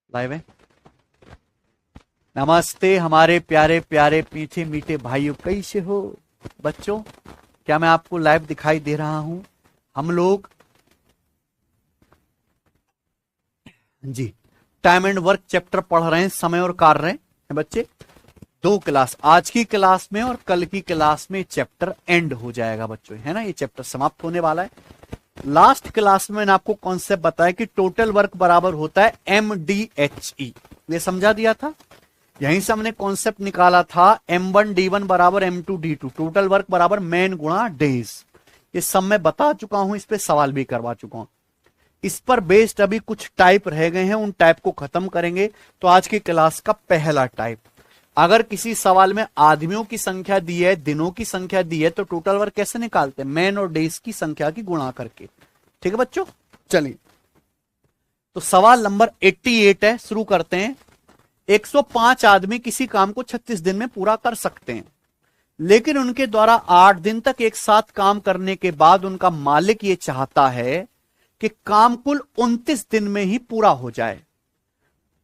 Live है। नमस्ते हमारे प्यारे प्यारे मीठे मीठे भाइयों, कैसे हो बच्चों? क्या मैं आपको लाइव दिखाई दे रहा हूं? हम लोग जी टाइम एंड वर्क चैप्टर पढ़ रहे हैं, समय और कार्य हैं बच्चे। दो क्लास, आज की क्लास में और कल की क्लास में चैप्टर एंड हो जाएगा बच्चों, है ना। ये चैप्टर समाप्त होने वाला है। लास्ट क्लास में मैंने आपको कॉन्सेप्ट बताया कि टोटल वर्क बराबर होता है MDHE, ये समझा दिया था। यहीं से हमने कॉन्सेप्ट निकाला था M1D1 बराबर M2D2, टोटल वर्क बराबर मैन गुणा डेज। ये सब मैं बता चुका हूं, इस पे सवाल भी करवा चुका हूं। इस पर बेस्ड अभी कुछ टाइप रह गए हैं, उन टाइप को खत्म करेंगे। तो आज की क्लास का पहला टाइप, अगर किसी सवाल में आदमियों की संख्या दी है, दिनों की संख्या दी है, तो टोटल वर्क कैसे निकालते हैं? मैन और डेज की संख्या की गुणा करके। ठीक है बच्चों, चलिए तो सवाल नंबर 88 है, शुरू करते हैं। 105 आदमी किसी काम को 36 दिन में पूरा कर सकते हैं, लेकिन उनके द्वारा 8 दिन तक एक साथ काम करने के बाद उनका मालिक यह चाहता है कि काम कुल 29 दिन में ही पूरा हो जाए।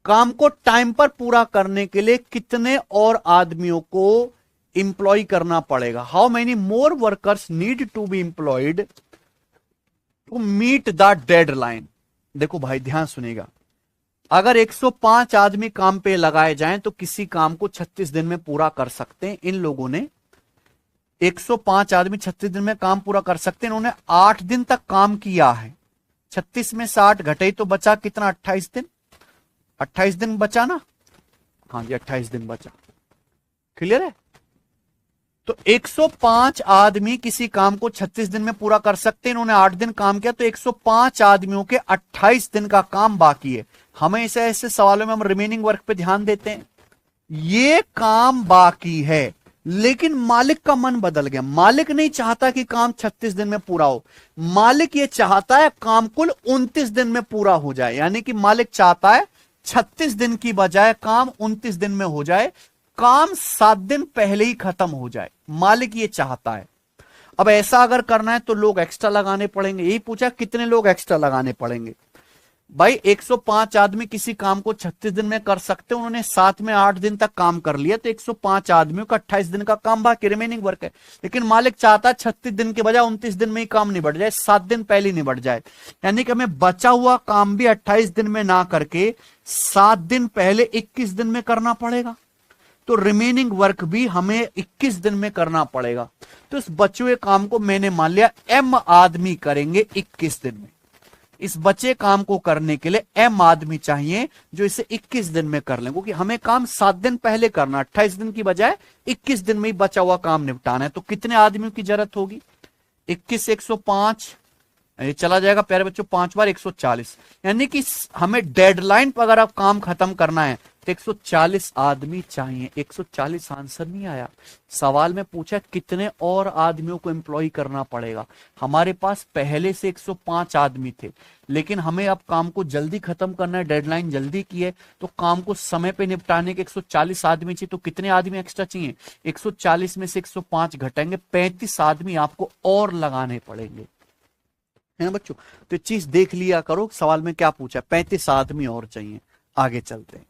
काम को टाइम पर पूरा करने के लिए कितने और आदमियों को इंप्लॉय करना पड़ेगा? How many more workers need to be employed to meet the deadline? देखो भाई ध्यान सुनेगा, अगर 105 आदमी काम पे लगाए जाएं तो किसी काम को 36 दिन में पूरा कर सकते हैं। इन लोगों ने 105 आदमी 36 दिन में काम पूरा कर सकते हैं। इन्होंने 8 दिन तक काम किया है। 36 में से 8 घटे तो बचा कितना? 28 दिन। 28 दिन बचा ना? हाँ जी 28 दिन बचा। क्लियर है? तो 105 आदमी किसी काम को 36 दिन में पूरा कर सकते हैं। इन्होंने 8 दिन काम किया, तो 105 आदमियों के 28 दिन का काम बाकी है। हमें ऐसे सवालों में हम रिमेनिंग वर्क पे ध्यान देते हैं। ये काम बाकी है, लेकिन मालिक का मन बदल गया। मालिक नहीं चाहता कि काम 36 दिन में पूरा हो, मालिक ये चाहता है काम कुल 29 दिन में पूरा हो जाए। यानी कि मालिक चाहता है 36 दिन की बजाय काम 29 दिन में हो जाए, काम 7 दिन पहले ही खत्म हो जाए। मालिक ये चाहता है। अब ऐसा अगर करना है तो लोग एक्स्ट्रा लगाने पड़ेंगे। यही पूछा कितने लोग एक्स्ट्रा लगाने पड़ेंगे। भाई 105 आदमी किसी काम को 36 दिन में कर सकते हैं, उन्होंने साथ में 8 दिन तक काम कर लिया, तो 105 आदमियों का 28 दिन का काम बाकी, रिमेनिंग वर्क है। लेकिन मालिक चाहता है 36 दिन के बजाय 29 दिन में ही काम निबट जाए, 7 दिन पहले निबट जाए। यानी कि हमें बचा हुआ काम भी 28 दिन में ना करके 7 दिन पहले 21 दिन में करना पड़ेगा। तो रिमेनिंग वर्क भी हमें 21 दिन में करना पड़ेगा। तो इस बचे हुए काम को मैंने मान लिया M आदमी करेंगे 21 दिन में। इस बचे काम को करने के लिए M आदमी चाहिए जो इसे 21 दिन में कर लें, क्योंकि हमें काम 7 दिन पहले करना, 28 दिन की बजाय 21 दिन में ही बचा हुआ काम निपटाना है। तो कितने आदमियों की जरूरत होगी? 21 105, ये चला जाएगा प्यारे बच्चों 5 बार 140। यानी कि हमें डेडलाइन पर अगर आप काम खत्म करना है तो 140 आदमी चाहिए। 140 आंसर नहीं आया। सवाल में पूछा कितने और आदमियों को एम्प्लॉय करना पड़ेगा। हमारे पास पहले से 105 आदमी थे, लेकिन हमें अब काम को जल्दी खत्म करना है, डेडलाइन जल्दी की है, तो काम को समय पे निपटाने के 140 आदमी चाहिए। तो कितने आदमी एक्स्ट्रा चाहिए? 140 में से 105 घटाएंगे, 35 आदमी आपको और लगाने पड़ेंगे, है ना बच्चों। तो ये चीज देख लिया करो, सवाल में क्या पूछा, 35 आदमी और चाहिए। आगे चलते हैं,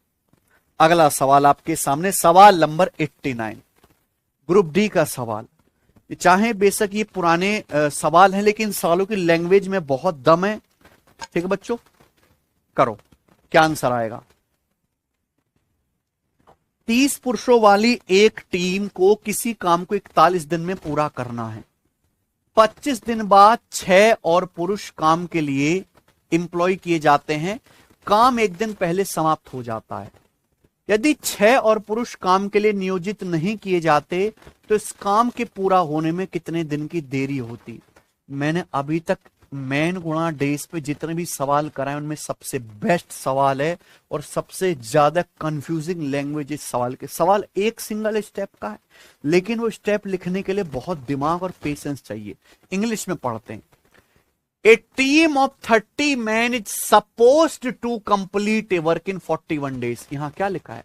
अगला सवाल आपके सामने, सवाल नंबर 89, ग्रुप डी का सवाल। चाहे बेशक ये पुराने सवाल हैं, लेकिन सवालों की लैंग्वेज में बहुत दम है। ठीक है बच्चों, करो, क्या आंसर आएगा? 30 पुरुषों वाली एक टीम को किसी काम को 41 दिन में पूरा करना है। 25 दिन बाद 6 और पुरुष काम के लिए इंप्लॉय किए जाते हैं। काम एक दिन पहले समाप्त हो जाता है। यदि 6 और पुरुष काम के लिए नियोजित नहीं किए जाते तो इस काम के पूरा होने में कितने दिन की देरी होती? मैंने अभी तक मैन गुणा डेज पे जितने भी सवाल कराए उनमें सबसे बेस्ट सवाल है और सबसे ज्यादा कंफ्यूजिंग लैंग्वेज इस सवाल के। सवाल एक सिंगल स्टेप का है, लेकिन वो स्टेप लिखने के लिए बहुत दिमाग और पेशेंस चाहिए। इंग्लिश में पढ़ते हैं, a team of 30 men is supposed to complete a work in 41 days। यहां क्या लिखा है?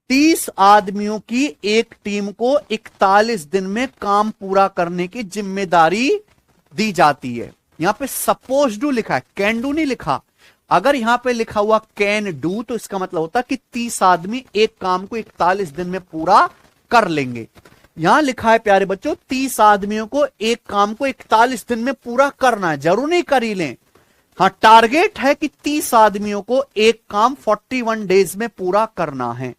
30 आदमियों की एक टीम को 41 दिन में काम पूरा करने की जिम्मेदारी दी जाती है। यहां पे सपोज डू लिखा है, कैन डू नहीं लिखा। अगर यहां पे लिखा हुआ कैन डू तो इसका मतलब होता कि 30 आदमी एक काम को 41 दिन में पूरा कर लेंगे। यहां लिखा है प्यारे बच्चों 30 आदमियों को एक काम को 41 दिन में पूरा करना है, जरूर नहीं कर ही लें। हाँ, टारगेट है कि 30 आदमियों को एक काम 41 डेज में पूरा करना है।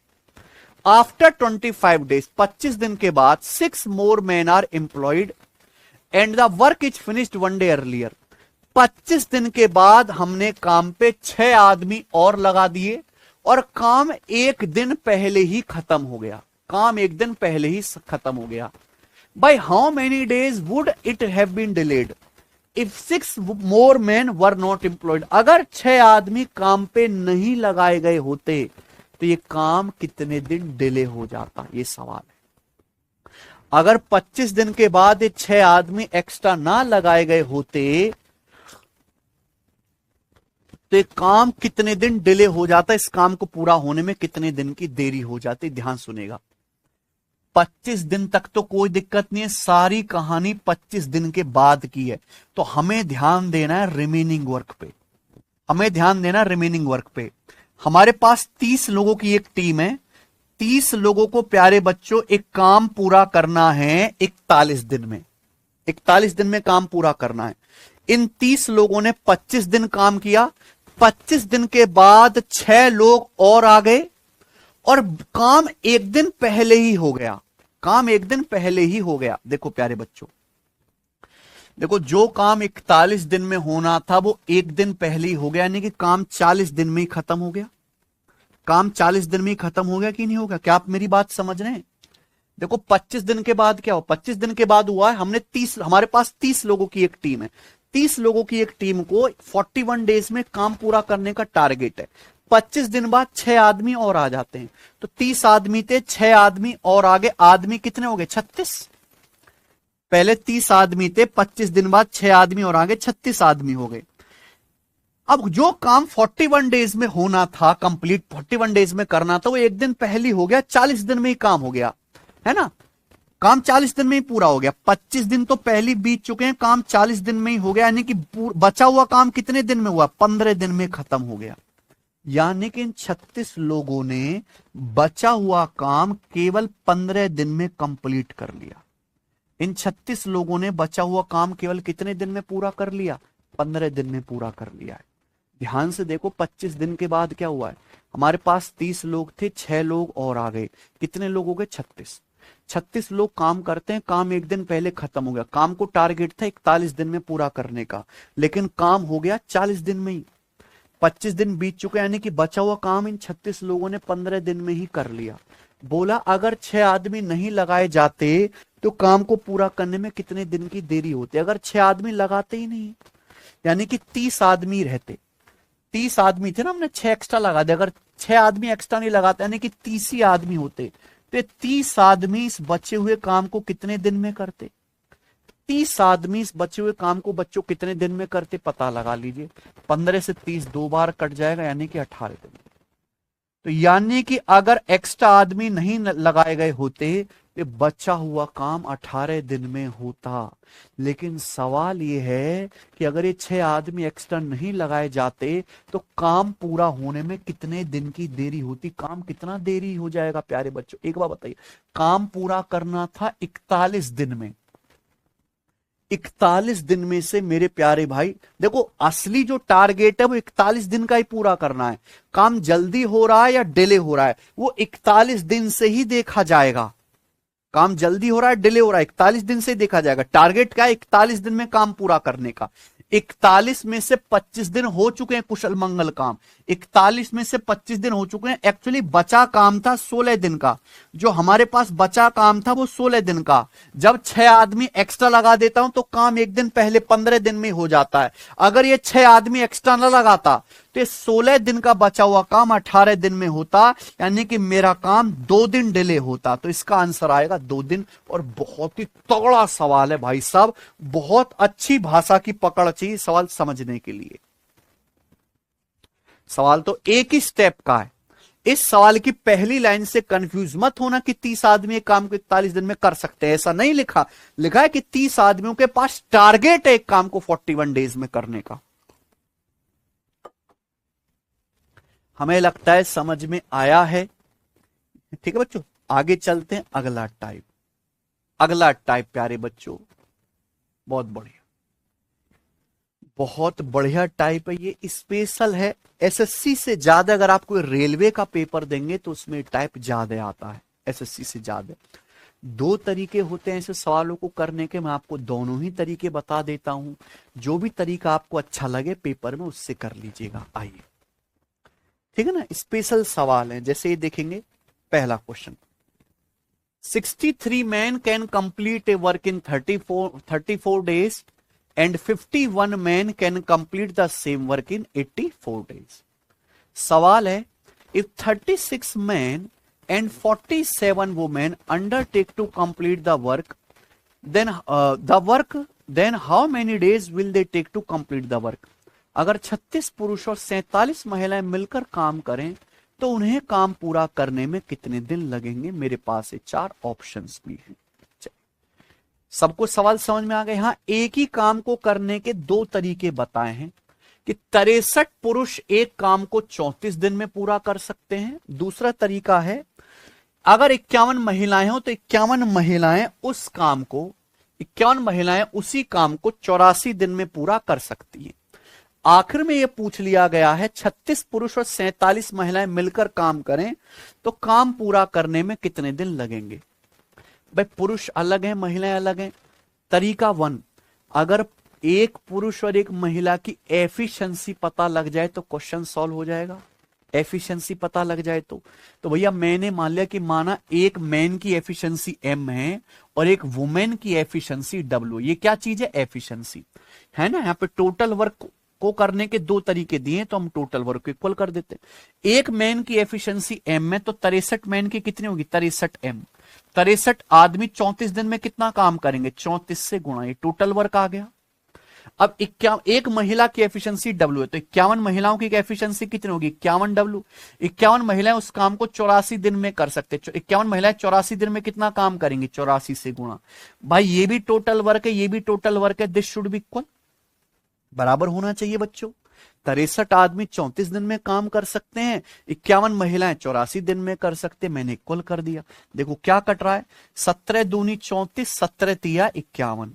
आफ्टर 25 डेज, 25 दिन के बाद 6 more man are employed and the work is finished 1 day earlier. 25 दिन के बाद हमने काम पे 6 आदमी और लगा दिए और काम एक दिन पहले ही खत्म हो गया। काम एक दिन पहले ही खत्म हो गया। By how many days would it have been delayed if 6 more man were not employed. अगर 6 आदमी काम पे नहीं लगाए गए होते तो ये काम कितने दिन डिले हो जाता, ये सवाल है। अगर 25 दिन के बाद ये 6 आदमी एक्स्ट्रा ना लगाए गए होते तो ये काम कितने दिन डिले हो जाता, इस काम को पूरा होने में कितने दिन की देरी हो जाती। ध्यान सुनेगा, 25 दिन तक तो कोई दिक्कत नहीं है, सारी कहानी 25 दिन के बाद की है। तो हमें ध्यान देना है रिमेनिंग वर्क पे, हमें ध्यान देना रिमेनिंग वर्क पे। हमारे पास 30 लोगों की एक टीम है, 30 लोगों को प्यारे बच्चों एक काम पूरा करना है 41 दिन में। 41 दिन में काम पूरा करना है। इन 30 लोगों ने 25 दिन काम किया। 25 दिन के बाद 6 लोग और आ गए और काम एक दिन पहले ही हो गया। काम एक दिन पहले ही हो गया। देखो प्यारे बच्चों, देखो जो काम 41 दिन में होना था वो एक दिन पहले ही हो गया, यानी कि काम 40 दिन में ही खत्म हो गया। काम 40 दिन में ही खत्म हो गया कि नहीं होगा? क्या आप मेरी बात समझ रहे हैं? देखो 25 दिन के बाद क्या हो, 25 दिन के बाद हुआ है हमने 30, हमारे पास 30 लोगों की एक टीम है। 30 लोगों की एक टीम को 41 डेज में काम पूरा करने का टारगेट है। 25 दिन बाद 6 आदमी और आ जाते हैं, तो 30 आदमी थे, 6 आदमी और आगे, आदमी कितने हो गए? 36। पहले 30 आदमी थे, 25 दिन बाद 6 आदमी और आगे 36 आदमी हो गए। अब जो काम 41 डेज में होना था, कंप्लीट 41 डेज में करना था, वो एक दिन पहले हो गया, 40 दिन में ही काम हो गया, है ना? काम 40 दिन में ही पूरा हो गया। 25 दिन तो पहले बीत चुके हैं, काम 40 दिन में ही हो गया, यानी कि बचा हुआ काम कितने दिन में हुआ? 15 दिन में खत्म हो गया। यानी कि इन 36 लोगों ने बचा हुआ काम केवल 15 दिन में कंप्लीट कर लिया। इन 36 लोगों ने बचा हुआ काम केवल कितने दिन में पूरा कर लिया? 15 दिन में पूरा कर लिया है। ध्यान से देखो, 25 दिन के बाद क्या हुआ है? हमारे पास 30 लोग थे, 6 लोग और आ गए, कितने लोग हो गए? 36। 36 लोग काम करते हैं, काम एक दिन पहले खत्म हो गया। काम को टारगेट था 41 दिन में पूरा करने का, लेकिन काम हो गया 40 दिन में ही। 25 दिन बीत चुके, यानी कि बचा हुआ काम इन 36 लोगों ने 15 दिन में ही कर लिया। बोला अगर 6 आदमी नहीं लगाए जाते तो काम को पूरा करने में कितने दिन की देरी होती? अगर 6 आदमी लगाते ही नहीं, यानी कि 30 आदमी रहते, 30 आदमी थे ना, हमने 6 एक्स्ट्रा लगा दिया। अगर 6 आदमी एक्स्ट्रा नहीं लगाते, यानी कि 30 ही आदमी होते, तो 30 आदमी इस बचे हुए काम को कितने दिन में करते? 30 आदमी इस बचे हुए काम को बच्चों कितने दिन में करते? पता लगा लीजिए। 15 से 30 दो बार कट जाएगा, यानी कि 18 दिन। तो यानी कि अगर एक्स्ट्रा आदमी नहीं लगाए गए होते तो बचा हुआ काम 18 दिन में होता। लेकिन सवाल यह है कि अगर ये 6 आदमी एक्स्ट्रा नहीं लगाए जाते तो काम पूरा होने में कितने दिन की देरी होती? काम कितना देरी हो जाएगा प्यारे बच्चों? एक बार बताइए, काम पूरा करना था 41 दिन में, 41 दिन में से मेरे प्यारे भाई देखो, असली जो टारगेट है वो 41 दिन का ही पूरा करना है। काम जल्दी हो रहा है या डिले हो रहा है, वो 41 दिन से ही देखा जाएगा। काम जल्दी हो रहा है, डिले हो रहा है, 41 दिन से देखा जाएगा। टारगेट क्या है? 41 दिन में काम पूरा करने का। 41 में से 25 दिन हो चुके हैं कुशल मंगल काम, 41 में से 25 दिन हो चुके हैं। एक्चुअली बचा काम था 16 दिन का, जो हमारे पास बचा काम था वो 16 दिन का। जब 6 आदमी एक्स्ट्रा लगा देता हूं तो काम एक दिन पहले 15 दिन में हो जाता है। अगर ये 6 आदमी एक्स्ट्रा न लगाता तो 16 दिन का बचा हुआ काम 18 दिन में होता, यानी कि मेरा काम 2 दिन डिले होता। तो इसका आंसर आएगा 2 दिन। और बहुत ही तगड़ा सवाल है भाई साहब, बहुत अच्छी भाषा की पकड़ चाहिए सवाल समझने के लिए। सवाल तो एक ही स्टेप का है, इस सवाल की पहली लाइन से कंफ्यूज मत होना कि 30 आदमी एक काम को 41 दिन में कर सकते हैं, ऐसा नहीं लिखा। लिखा है कि 30 आदमियों के पास टारगेट है एक काम को 41 डेज में करने का। हमें लगता है समझ में आया है। ठीक है बच्चों, आगे चलते हैं। अगला टाइप, अगला टाइप प्यारे बच्चों, बहुत बढ़िया, बहुत बढ़िया टाइप है ये, स्पेशल है। एसएससी से ज्यादा अगर आप कोई रेलवे का पेपर देंगे तो उसमें टाइप ज्यादा आता है, एसएससी से ज्यादा। दो तरीके होते हैं ऐसे सवालों को करने के, मैं आपको दोनों ही तरीके बता देता हूं। जो भी तरीका आपको अच्छा लगे पेपर में उससे कर लीजिएगा। आइए, ठीक है ना, स्पेशल सवाल है। जैसे ये देखेंगे, पहला question, 63 men can complete a work in 34 days and 51 men can complete the same work in 84 days. सवाल है, if 36 men and 47 women undertake to complete the work, then how many days will they take to complete the work? अगर 36 पुरुष और 47 महिलाएं मिलकर काम करें तो उन्हें काम पूरा करने में कितने दिन लगेंगे? मेरे पास 4 ऑप्शंस भी हैं। सबको सवाल समझ में आ गया? यहां एक ही काम को करने के 2 तरीके बताए हैं कि 63 पुरुष एक काम को 34 दिन में पूरा कर सकते हैं। दूसरा तरीका है, अगर 51 महिलाएं हो तो 51 महिलाएं उसी काम को 84 दिन में पूरा कर सकती हैं। आखिर में यह पूछ लिया गया है 36 पुरुष और 47 महिलाएं मिलकर काम करें तो काम पूरा करने में कितने दिन लगेंगे? भाई पुरुष अलग हैं, महिलाएं अलग हैं। तरीका 1, अगर एक पुरुष और एक महिला की एफिशिएंसी पता लग जाए तो क्वेश्चन सॉल्व हो जाएगा। एफिशिएंसी पता लग जाए तो भैया मैंने मान लिया कि माना एक मैन की एफिशिएंसी m है और एक वुमेन की एफिशिएंसी w। ये क्या चीज है? एफिशिएंसी है ना। यहाँ पे टोटल वर्क को करने के 2 तरीके दिए तो हम टोटल वर्क को इक्वल कर देते हैं। एक मैन की एफिशिएंसी m है तो 63 मैन की कितनी होगी? 63 m। 63 आदमी 34 दिन में कितना काम करेंगे? 34 से गुणा, ये टोटल वर्क आ गया। अब एक महिला की एफिशिएंसी w है तो 51 महिलाओं की एफिशिएंसी कितनी होगी? 51 w। 51 महिलाएं उस काम को 84 दिन में कर सकते। 51 महिलाएं 84 दिन में कितना काम करेंगी? 84 से गुणा। भाई ये भी टोटल वर्क है, ये भी टोटल वर्क है, दिस शुड बी इक्वल, बराबर होना चाहिए बच्चों। 63 आदमी 34 दिन में काम कर सकते हैं, 51 महिलाएं 84 दिन में कर सकते हैं। मैंने इक्वल कर दिया। देखो क्या कट रहा है, 17 दूनी 34, 17 तिया 51,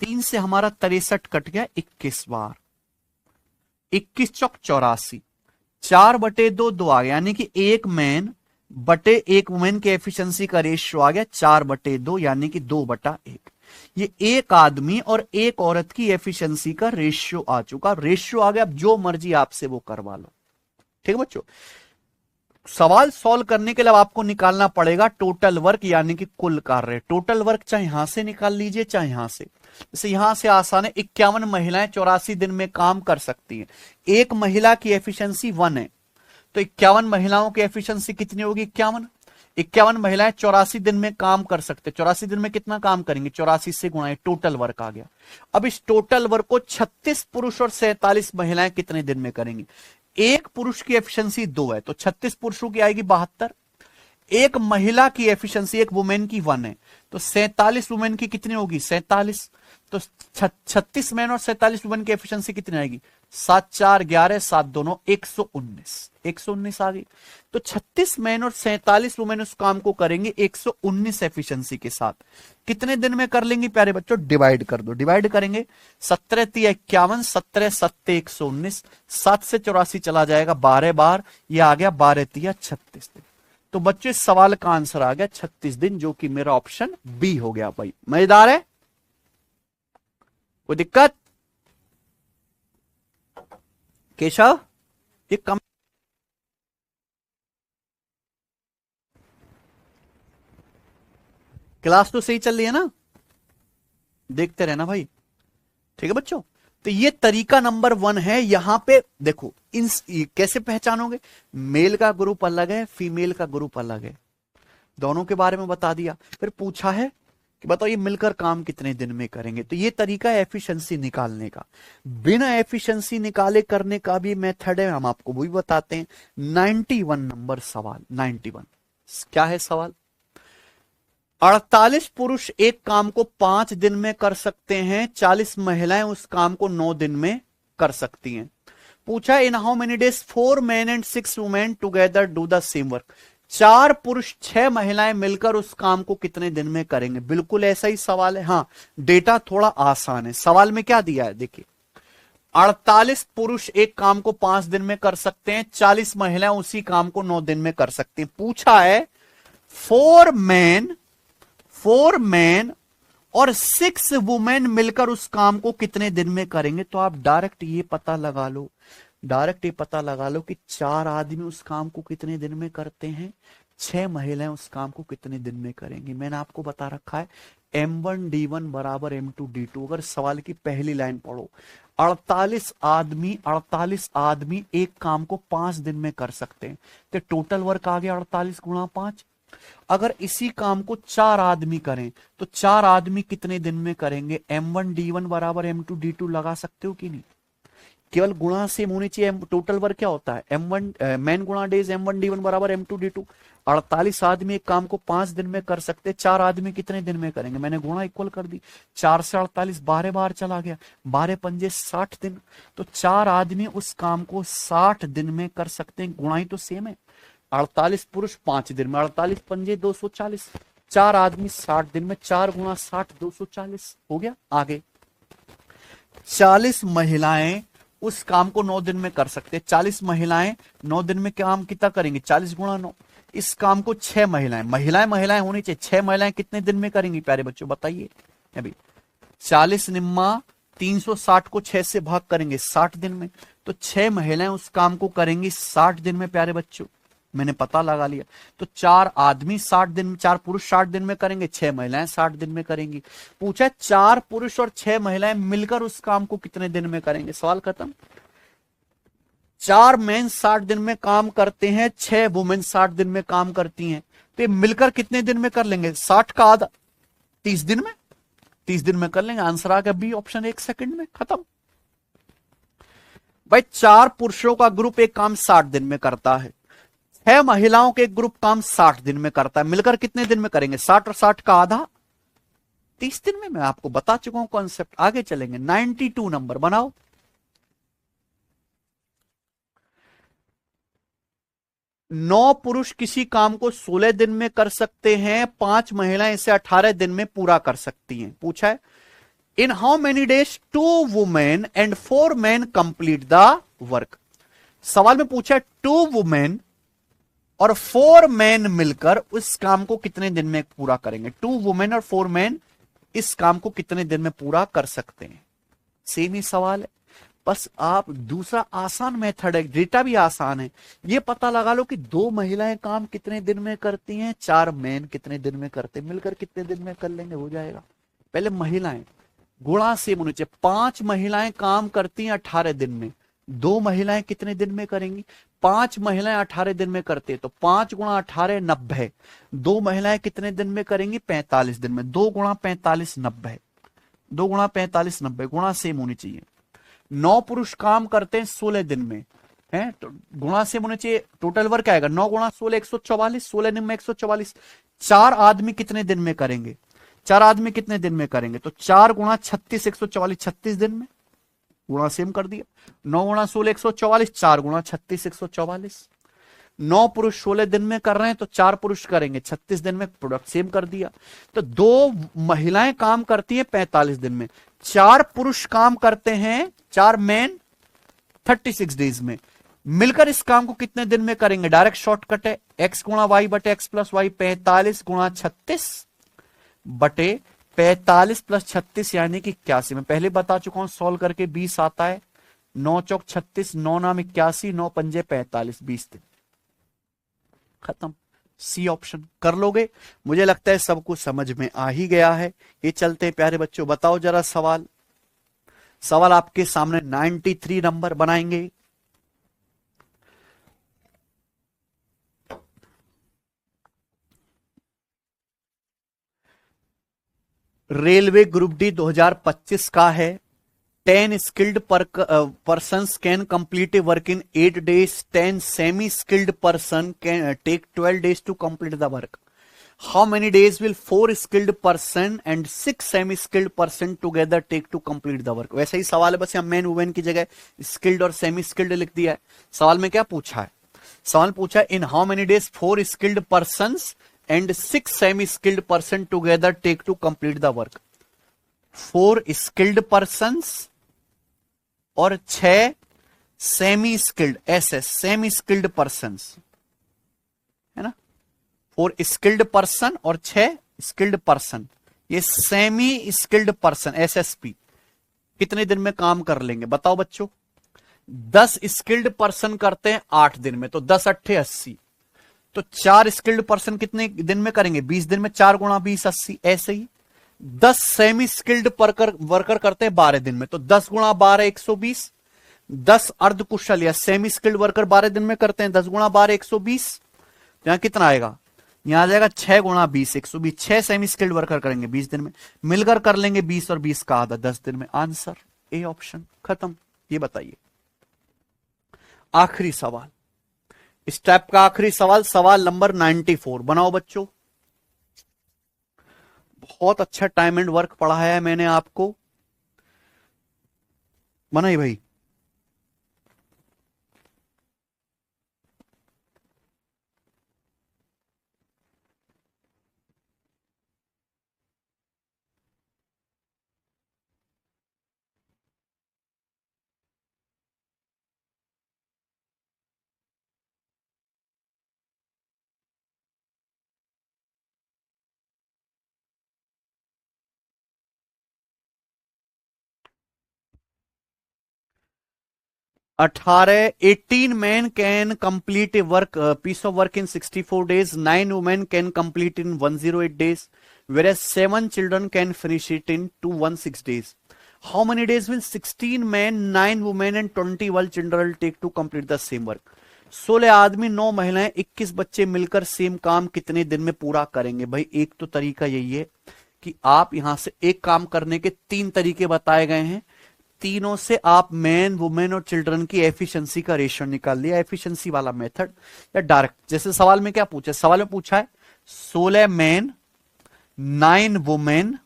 3 से हमारा 63 कट गया 21 बार, 21 चौक 84, 4/2 2 आ गया, यानी कि एक मैन बटे एक वुमेन के एफिशिएंसी का रेशियो आ गया 4/2, यानी कि 2/1। ये एक आदमी और एक औरत की एफिशिएंसी का रेशियो आ चुका। रेशियो आ गया, अब जो मर्जी आपसे वो करवा लो। ठीक है बच्चों, सवाल सॉल्व करने के लिए आपको निकालना पड़ेगा टोटल वर्क, यानी कि कुल कार्य। टोटल वर्क चाहे यहां से निकाल लीजिए चाहे यहां से। जैसे यहां से आसान है, 51 महिलाएं 84 दिन में काम कर सकती हैं। एक महिला की एफिशिएंसी 1 है तो 51 महिलाओं की एफिशिएंसी कितनी होगी? 51। 51 महिलाएं 84 दिन में काम कर सकते। 84 दिन में कितना काम करेंगे? 84 से गुणा, टोटल वर्क आ गया। अब इस टोटल वर्क को 36 पुरुष और 47 महिलाएं कितने दिन में करेंगी? एक पुरुष की एफिशिएंसी 2 है तो 36 पुरुषों की आएगी 72। एक महिला की एफिशिएंसी, एक वुमेन की 1 है तो 47 वुमेन की कितनी होगी? 47। तो 36 मैन और 47 वुमेन की एफिशिएंसी कितनी आएगी? 7 4 11 7 दोनों 119। 119 आ गई। तो 36 मैन और 47 वुमेन उस काम को करेंगे 119 एफिशिएंसी के साथ। कितने दिन में कर लेंगे प्यारे बच्चों? डिवाइड कर दो। डिवाइड करेंगे 17 3 51, 17 7 119, 7 से 84 चला जाएगा 12 बार, ये आ गया 12 3 36 दिन। तो बच्चों इस सवाल का आंसर आ गया 36 दिन, जो कि मेरा ऑप्शन बी हो गया। भाई मजेदार है, कोई दिक्कत? केशव ये कम क्लास तो सही चल रही है ना? देखते रहना भाई। ठीक है बच्चों, तो ये तरीका नंबर 1 है। यहां पे देखो कैसे पहचानोगे? मेल का ग्रुप अलग है, फीमेल का ग्रुप अलग है, दोनों के बारे में बता दिया। फिर पूछा है कि बताओ ये मिलकर काम कितने दिन में करेंगे। तो ये तरीका है एफिशिएंसी निकालने का। बिना एफिशिएंसी निकाले करने का भी मेथड है, हम आपको वो भी बताते हैं। 91 नंबर सवाल, 91 क्या है सवाल? 48 पुरुष एक काम को 5 दिन में कर सकते हैं, 40 महिलाएं उस काम को 9 दिन में कर सकती हैं। पूछा in how many days 4 main and 6 women together do the same work. 4 पुरुष 6 महिलाएं मिलकर उस काम को कितने दिन में करेंगे। बिल्कुल ऐसा ही सवाल है। हाँ, डेटा थोड़ा आसान है। सवाल में क्या दिया है देखिए, 48 पुरुष एक काम को 5 दिन में कर सकते हैं, 40 महिलाएं उसी काम को 9 दिन में कर सकती हैं। पूछा है 4 मैन और 6 वुमेन मिलकर उस काम को कितने दिन में करेंगे। तो आप डायरेक्ट ये पता लगा लो, कि 4 आदमी उस काम को कितने दिन में करते हैं, 6 महिलाएं उस काम को कितने दिन में करेंगी। मैंने आपको बता रखा है M1D1 बराबर M2D2। अगर सवाल की पहली लाइन पढ़ो, 48 आदमी एक काम को 5 दिन में कर सकते हैं, तो टोटल वर्क आ गया 48 गुणा 5। अगर इसी काम को 4 आदमी करें तो 4 आदमी कितने दिन में करेंगे। M1D1 बराबर M2D2 लगा सकते हो कि नहीं? केवल गुणा सेम होनी चाहिए। टोटल वर्क क्या होता है, M1 मैन गुणा डेज, M1D1 बराबर M2D2। 48 आदमी एक काम को 5 दिन में कर सकते, 4 आदमी कितने दिन में करेंगे। मैंने गुणा इक्वल कर दी, 4 से 48 12 बार चला गया, 12 पंजे 60 दिन। तो 4 आदमी उस काम को 60 दिन में कर सकते हैं। गुणा ही तो सेम है। 48 पुरुष 5 दिन में, 48 पंजे 240, 4 आदमी 60 दिन में, 4 गुणा 60 240 हो गया। आगे 40 महिलाएं उस काम को 9 दिन में कर सकते हैं। 40 महिलाएं 9 दिन में काम कितना करेंगे, 40 गुणा 9। इस काम को 6 महिलाएं होनी चाहिए। 6 महिलाएं कितने दिन में करेंगी प्यारे बच्चों बताइए। अभी 40 निम्मा 360 को 6 से भाग करेंगे 60 दिन में, तो 6 महिलाएं उस काम को करेंगी 60 दिन में प्यारे बच्चों। मैंने पता लगा लिया। तो 4 आदमी 60 दिन, 4 पुरुष 60 दिन में करेंगे, 6 महिलाएं 60 दिन में करेंगी। पूछा 4 पुरुष और 6 महिलाएं मिलकर उस काम को कितने दिन में करेंगे। सवाल खत्म। 4 मैन 60 दिन में काम करते हैं, 6 वुमेन 60 दिन में काम करती हैं, तो मिलकर कितने दिन में कर लेंगे। 60 का आधा 30 दिन में, 30 दिन में कर लेंगे। आंसर आ गया बी ऑप्शन, 1 सेकंड में खत्म। भाई 4 पुरुषों का ग्रुप एक काम 60 दिन में करता है, 6 महिलाओं के एक ग्रुप काम 60 दिन में करता है, मिलकर कितने दिन में करेंगे। 60 और 60 का आधा 30 दिन में। मैं आपको बता चुका हूं कॉन्सेप्ट। आगे चलेंगे, 92 नंबर बनाओ। 9 पुरुष किसी काम को 16 दिन में कर सकते हैं, 5 महिलाएं इसे 18 दिन में पूरा कर सकती हैं। पूछा है in how many days 2 women and 4 man complete the work. सवाल में पूछा है 2 वुमेन और 4 मैन मिलकर उस काम को कितने दिन में पूरा करेंगे। 2 वुमेन और 4 मैन इस काम को कितने दिन में पूरा कर सकते हैं। सेम ही सवाल है, बस आप दूसरा आसान मेथड है, डेटा भी आसान है। ये पता लगा लो कि 2 महिलाएं काम कितने दिन में करती हैं, 4 मैन कितने दिन में करते हैं, मिलकर कितने दिन में कर लेंगे, हो जाएगा। पहले महिलाएं गुणा सेम होनी चाहिए। 5 महिलाएं काम करती हैं 18 दिन में, 2 महिलाएं कितने दिन में करेंगी। 5 महिलाएं 18 दिन में करते हैं, तो 5 गुणा 18 90। 2 महिलाएं कितने दिन में करेंगी, 45 दिन में। 2 गुणा 45 90, 2 गुणा 45 90, गुणा सेम होनी चाहिए। 9 पुरुष काम करते हैं 16 दिन में, है तो गुणा सेम होने चाहिए। टोटल वर्क आएगा 9 गुणा 16 144, 16 दिन में 144। 4 आदमी कितने दिन में करेंगे, 4 आदमी कितने दिन में करेंगे, तो 4 गुणा 36 144, 36 दिन में। गुणा सेम कर दिया। 9 गुणा 16 144, 4 गुणा 36 144। 9 पुरुष 16 दिन में कर रहे हैं, तो 4 पुरुष करेंगे 36 दिन में, प्रोडक्ट सेम कर दिया। तो 2 महिलाएं काम करती हैं 45 दिन में, 4 पुरुष काम करते हैं, 4 मैन 36 डेज में, मिलकर इस काम को कितने दिन में करेंगे। डायरेक्ट शॉर्टकट है, x गुणा वाई बटे x प्लस वाई, 45 गुणा 36 बटे 45 प्लस 36 यानी कि 81। मैं पहले बता चुका हूं, सॉल्व करके 20 आता है। 9 चौक 36, 9 नाम 81, 9 पंजे 45, 20 दिन खत्म। सी ऑप्शन कर लोगे। मुझे लगता है सब कुछ समझ में आ ही गया है। ये चलते हैं प्यारे बच्चों, बताओ जरा सवाल। सवाल आपके सामने 93 नंबर बनाएंगे। रेलवे ग्रुप डी 2025 का है। 10 skilled persons can complete a work in 8 days. 10 semi-skilled person can take 12 days to complete the work. How many days will 4 skilled person and 6 semi-skilled person together take to complete the work? वैसे ही सवाल है, बस यहाँ man women की जगह skilled और semi skilled लिख दिया है। सवाल में क्या पूछा है? सवाल पूछा है in how many days 4 skilled persons and 6 semi-skilled person together take to complete the work. 4 skilled persons और 6 सेमी स्किल्ड, ऐसे सेमी स्किल्ड पर्संस है ना। 4 स्किल्ड पर्सन और 6 स्किल्ड पर्सन, ये सेमी स्किल्ड पर्सन एसएसपी कितने दिन में काम कर लेंगे बताओ बच्चों? 10 स्किल्ड पर्सन करते हैं 8 दिन में, तो 10 8 80, तो 4 स्किल्ड पर्सन कितने दिन में करेंगे? 20 दिन में। 4 गुणा 20 80। ऐसे ही 10 सेमी स्किल्ड वर्कर करते हैं 12 दिन में, तो 10 गुणा 12 120। 10 अर्ध कुशल या सेमी स्किल्ड वर्कर 12 दिन में करते हैं, 10 गुणा 12 120। तो यहां कितना आएगा? यहां आ जाएगा 6 गुणा 20 120। 6 सेमी स्किल्ड वर्कर करेंगे 20 दिन में, मिलकर कर लेंगे 20 और 20 का आधा 10 दिन में। आंसर ए ऑप्शन, खत्म। ये बताइए आखिरी सवाल, इस टाइप का आखिरी सवाल, सवाल नंबर 94 बनाओ बच्चों। बहुत अच्छा टाइम एंड वर्क पढ़ाया है मैंने आपको, बनाइए भाई। अठारह 18 men can complete a piece of work in 64 days. 9 women can complete in 108 days, whereas 7 children can finish it in 216 days. How many days will 16 men, 9 women and 21 children take to complete the same work? 16 आदमी, 9 महिलाएं, 21 बच्चे मिलकर same काम कितने दिन में पूरा करेंगे? भाई एक तो तरीका यही है कि आप यहां से एक काम करने के 3 तरीके बताए गए हैं, तीनों से आप मैन वुमेन और चिल्ड्रन की एफिशिएंसी का रेशियो निकाल लिया, एफिशिएंसी वाला मेथड या डायरेक्ट। जैसे सवाल में क्या पूछा? सवाल में पूछा है 16 मैन, 9 वुमेन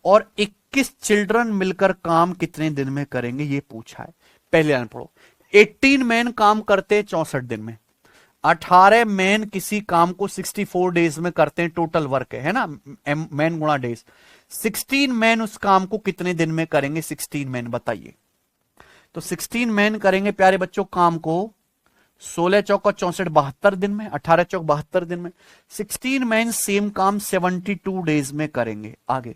और 21 चिल्ड्रन मिलकर काम कितने दिन में करेंगे, ये पूछा है। पहले लाइन पढ़ो। 18 मैन काम करते हैं 64 दिन में, 18 मैन किसी काम को 64 डेज में करते हैं, टोटल वर्क है ना, मैन गुणा डेज। 16 मैन उस काम को कितने दिन में करेंगे? 16 मैन बताइए। तो 16 मैन करेंगे प्यारे बच्चों काम को 16 चौका 64 72 दिन में, 18 चौक 72 दिन में। 16 मैन सेम काम 72 डेज में करेंगे। आगे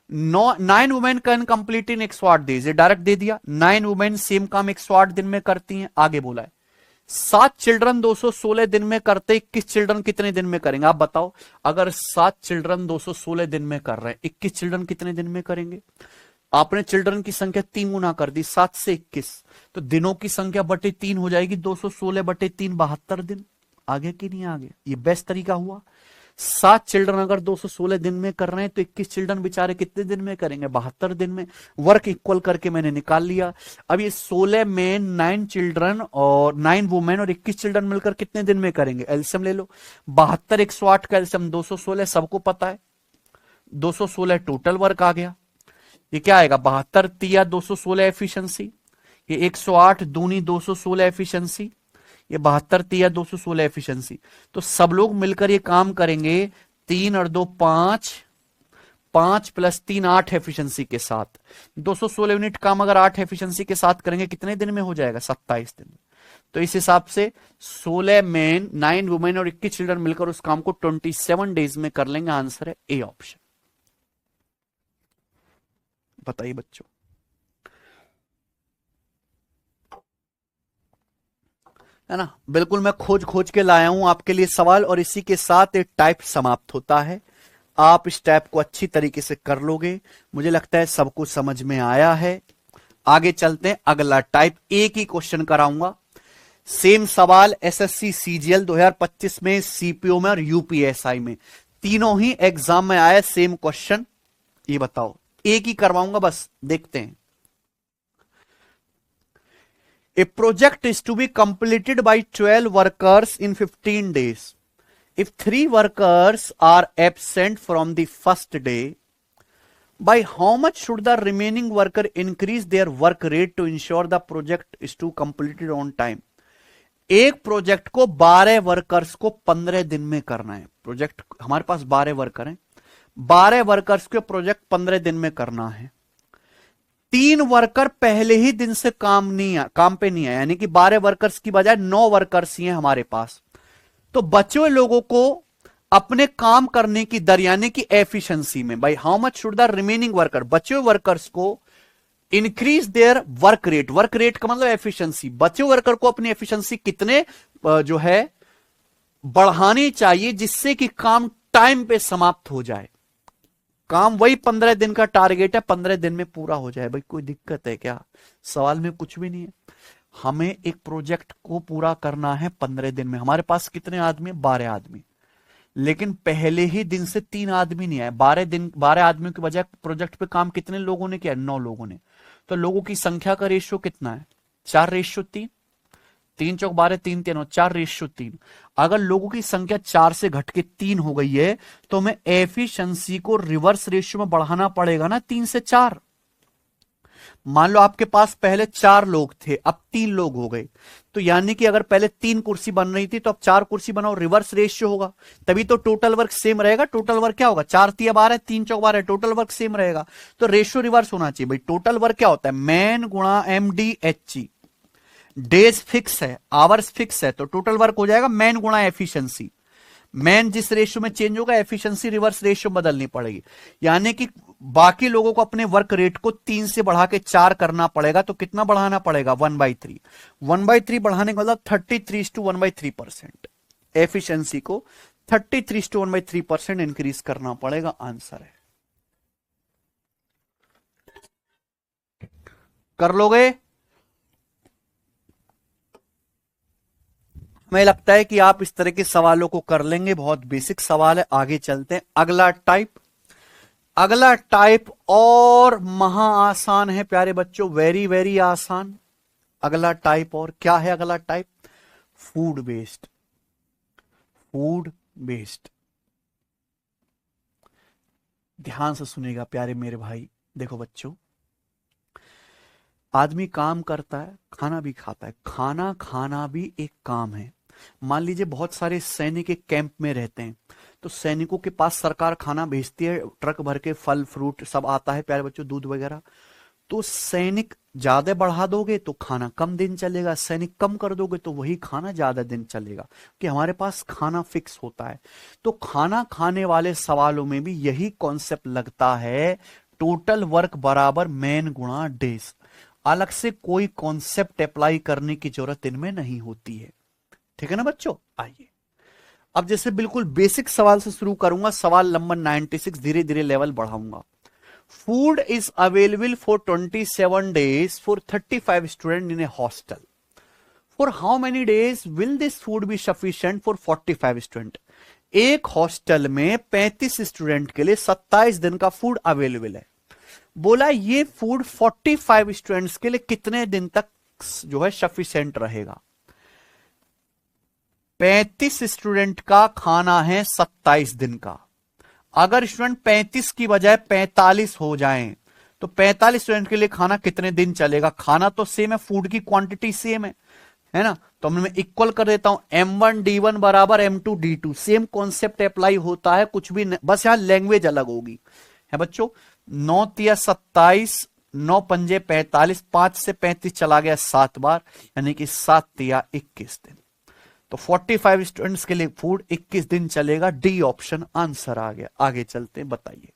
9 women can complete in 108 days, ये डायरेक्ट दे दिया। 9 वुमेन सेम काम 108 दिन में करती हैं। आगे बोला है 7 चिल्ड्रन 216 दिन में करते, 21 चिल्ड्रन कितने दिन में करेंगे? आप बताओ, अगर 7 चिल्ड्रन 216 दिन में कर रहे हैं, 21 चिल्ड्रन कितने दिन में करेंगे? आपने चिल्ड्रन की संख्या 3 गुना कर दी, 7 से 21, तो दिनों की संख्या बटे 3 हो जाएगी, 216 बटे 3 72 दिन। आगे कि नहीं आगे? ये बेस्ट तरीका हुआ। 7 चिल्ड्रन अगर 216 दिन में कर रहे हैं तो 21 चिल्ड्रन बेचारे कितने दिन में करेंगे? 72 दिन में। वर्क इक्वल करके मैंने निकाल लिया। अब ये 16 मैन, 9 चिल्ड्रन और 9 वुमेन और 21 चिल्ड्रन मिलकर कितने दिन में करेंगे? एलसीएम ले लो। 72 108 का एलसीएम 216, सबको पता है 216 टोटल वर्क आ गया। ये क्या आएगा? 72 तिया 216 एफिशिएंसी, ये 108 दूनी 216 एफिशिएंसी, ये 72 तिया 216 एफिशिएंसी। तो सब लोग मिलकर ये काम करेंगे 3 और 2 5, 5 प्लस 3 8 एफिशिएंसी के साथ। 216 यूनिट काम अगर 8 एफिशिएंसी के साथ करेंगे कितने दिन में हो जाएगा? 27 दिन में। तो इस हिसाब से 16 मैन, 9 वुमेन और 21 चिल्ड्रन मिलकर उस काम को 27 डेज में कर लेंगे। आंसर है ए ऑप्शन। बताइए बच्चों। है ना, बिल्कुल मैं खोज खोज के लाया हूं आपके लिए सवाल, और इसी के साथ एक टाइप समाप्त होता है। आप इस टाइप को अच्छी तरीके से कर लोगे, मुझे लगता है सबको समझ में आया है। आगे चलते हैं, अगला टाइप। एक ही क्वेश्चन कराऊंगा, सेम सवाल एसएससी सीजीएल 2025 में, सीपीओ में और यूपीएसआई में, तीनों ही एग्जाम में आया सेम क्वेश्चन। ये बताओ, एक ही करवाऊंगा बस, देखते हैं। A project is to be completed by 12 workers in 15 days. If 3 workers are absent from the first day, by how much should the remaining worker increase their work rate to ensure the project is to completed on time? एक project को 12 workers को 15 दिन में करना है। Project हमारे पास 12 worker हैं, 12 workers को प्रोजेक्ट 15 दिन में करना है। 3 वर्कर पहले ही दिन से काम पे नहीं आए, यानी कि 12 वर्कर्स की बजाय 9 वर्कर्स ही हैं हमारे पास। तो बचे हुए लोगों को अपने काम करने की दर यानी कि एफिशिएंसी में, by how much should the remaining worker, बचे हुए वर्कर्स को increase their work rate, work rate का मतलब एफिशिएंसी, बचे हुए वर्कर को अपनी एफिशिएंसी कितने जो है बढ़ानी चाहिए जिससे कि काम टाइम पे समाप्त हो जाए। काम वही 15 दिन का टारगेट है, 15 दिन में पूरा हो जाए। भाई कोई दिक्कत है क्या? सवाल में कुछ भी नहीं है। हमें एक प्रोजेक्ट को पूरा करना है 15 दिन में। हमारे पास कितने आदमी? 12 आदमी, लेकिन पहले ही दिन से 3 आदमी नहीं आए। 12 आदमियों के बजाय प्रोजेक्ट पे काम कितने लोगों ने किया? 9 लोगों ने। तो लोगों की संख्या का रेशियो कितना है? 4:3। 3 चौक 12, 3 3 4:3। अगर लोगों की संख्या 4 से घट के 3 हो गई है तो हमें एफिशिएंसी को रिवर्स रेशियो में बढ़ाना पड़ेगा ना, 3 से 4। मान लो आपके पास पहले 4 लोग थे, अब 3 लोग हो गए, तो यानी कि अगर पहले 3 कुर्सी बन रही थी तो अब 4 कुर्सी बनाओ, रिवर्स रेशियो होगा, तभी तो टोटल वर्क सेम रहेगा। टोटल वर्क क्या होगा? 4 3 12, 3 चौक 12, टोटल वर्क सेम रहेगा। तो रेशियो रिवर्स होना चाहिए। भाई टोटल वर्क क्या होता है? मैन गुणा MDHG। डेज फिक्स है, आवर्स फिक्स है, तो टोटल वर्क हो जाएगा मैन गुणा एफिशिएंसी। मैन जिस रेशियो में चेंज होगा, एफिशिएंसी रिवर्स रेशियो बदलनी पड़ेगी। यानी कि बाकी लोगों को अपने वर्क रेट को 3 से बढ़ा के 4 करना पड़ेगा। तो कितना बढ़ाना पड़ेगा? 1/3। 1/3 बढ़ाने का मतलब 33:1/3%। एफिशिएंसी को 33:1/3% इंक्रीज करना पड़ेगा। आंसर है। कर लोगे? हमें लगता है कि आप इस तरह के सवालों को कर लेंगे। बहुत बेसिक सवाल है। आगे चलते हैं। अगला टाइप और महा आसान है प्यारे बच्चों, वेरी वेरी आसान। अगला टाइप और क्या है? अगला type food based. Food based, ध्यान से सुनेगा प्यारे मेरे भाई। देखो बच्चों, आदमी काम करता है, खाना भी खाता है। खाना खाना भी एक काम है। मान लीजिए बहुत सारे सैनिक एक कैंप में रहते हैं, तो सैनिकों के पास सरकार खाना भेजती है, ट्रक भर के फल फ्रूट सब आता है प्यारे बच्चों, दूध वगैरह। तो सैनिक ज्यादा बढ़ा दोगे तो खाना कम दिन चलेगा, सैनिक कम कर दोगे तो वही खाना ज्यादा दिन चलेगा, कि हमारे पास खाना फिक्स होता है। तो खाना खाने वाले सवालों में भी यही कॉन्सेप्ट लगता है, टोटल वर्क बराबर मैन गुणा डेज। अलग से कोई कॉन्सेप्ट अप्लाई करने की जरूरत इनमें नहीं होती है। ठीक है ना बच्चों? आइए अब जैसे बिल्कुल बेसिक सवाल से शुरू करूंगा। सवाल नंबर 96, धीरे धीरे लेवल बढ़ाऊंगा। Food is available for 27 days for 35 student in A hostel. For how many days will this food be sufficient for 45 student. एक हॉस्टल में 35 स्टूडेंट के लिए 27 दिन का फूड अवेलेबल है। बोला ये फूड 45 स्टूडेंट्स के लिए कितने दिन तक जो है सफिशिएंट रहेगा। 35 स्टूडेंट का खाना है 27 दिन का। अगर स्टूडेंट 35 की बजाय 45 हो जाएं तो 45 स्टूडेंट के लिए खाना कितने दिन चलेगा। खाना तो सेम है, फूड की क्वांटिटी सेम है ना। तो मैं इक्वल कर देता हूं, M1D1 बराबर M2D2। सेम कॉन्सेप्ट अप्लाई होता है, कुछ भी बस यहां लैंग्वेज अलग होगी है बच्चों। 9 तिया 27, 9 पंजे 45, 5 से 35 चला गया 7 बार, यानी कि 7 तिया 21 दिन। तो 45 स्टूडेंट्स के लिए फूड 21 दिन चलेगा। डी ऑप्शन आंसर आ गया। आगे चलते हैं, बताइए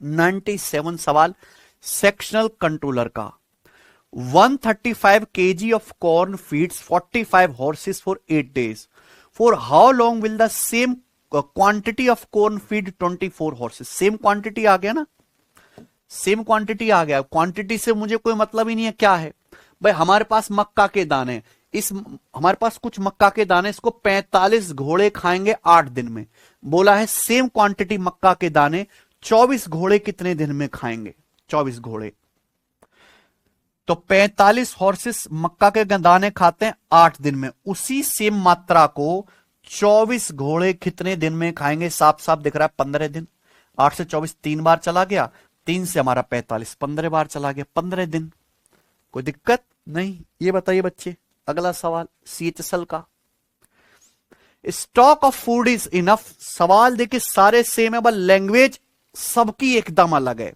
97 सवाल सेक्शनल कंट्रोलर का। 135 kg of corn feeds 45 horses for 8 days। For how long will the same quantity of corn feed 24 horses. Same quantity आ गया ना, सेम क्वांटिटी आ गया। क्वांटिटी से मुझे कोई मतलब ही नहीं है। क्या है भाई, हमारे पास मक्का के दाने, हमारे पास कुछ मक्का के दाने, इसको 45 घोड़े खाएंगे 8 दिन में। बोला है सेम क्वांटिटी मक्का के दाने 24 घोड़े कितने दिन में खाएंगे? 24 घोड़े। तो 45 हॉर्सेस मक्का के दाने खाते हैं 8 दिन में। उसी सेम मात्रा को 24 घोड़े कितने दिन में खाएंगे? साफ साफ दिख रहा है 15 दिन। 8 से 24 3 बार चला गया, 3 से हमारा 45 15 बार चला गया, 15 दिन। कोई दिक्कत नहीं। ये बताइए बच्चे, अगला सवाल CHSL का। Stock of food is enough. सवाल देखिए सारे सेम है, बस लैंग्वेज सबकी एकदम अलग है।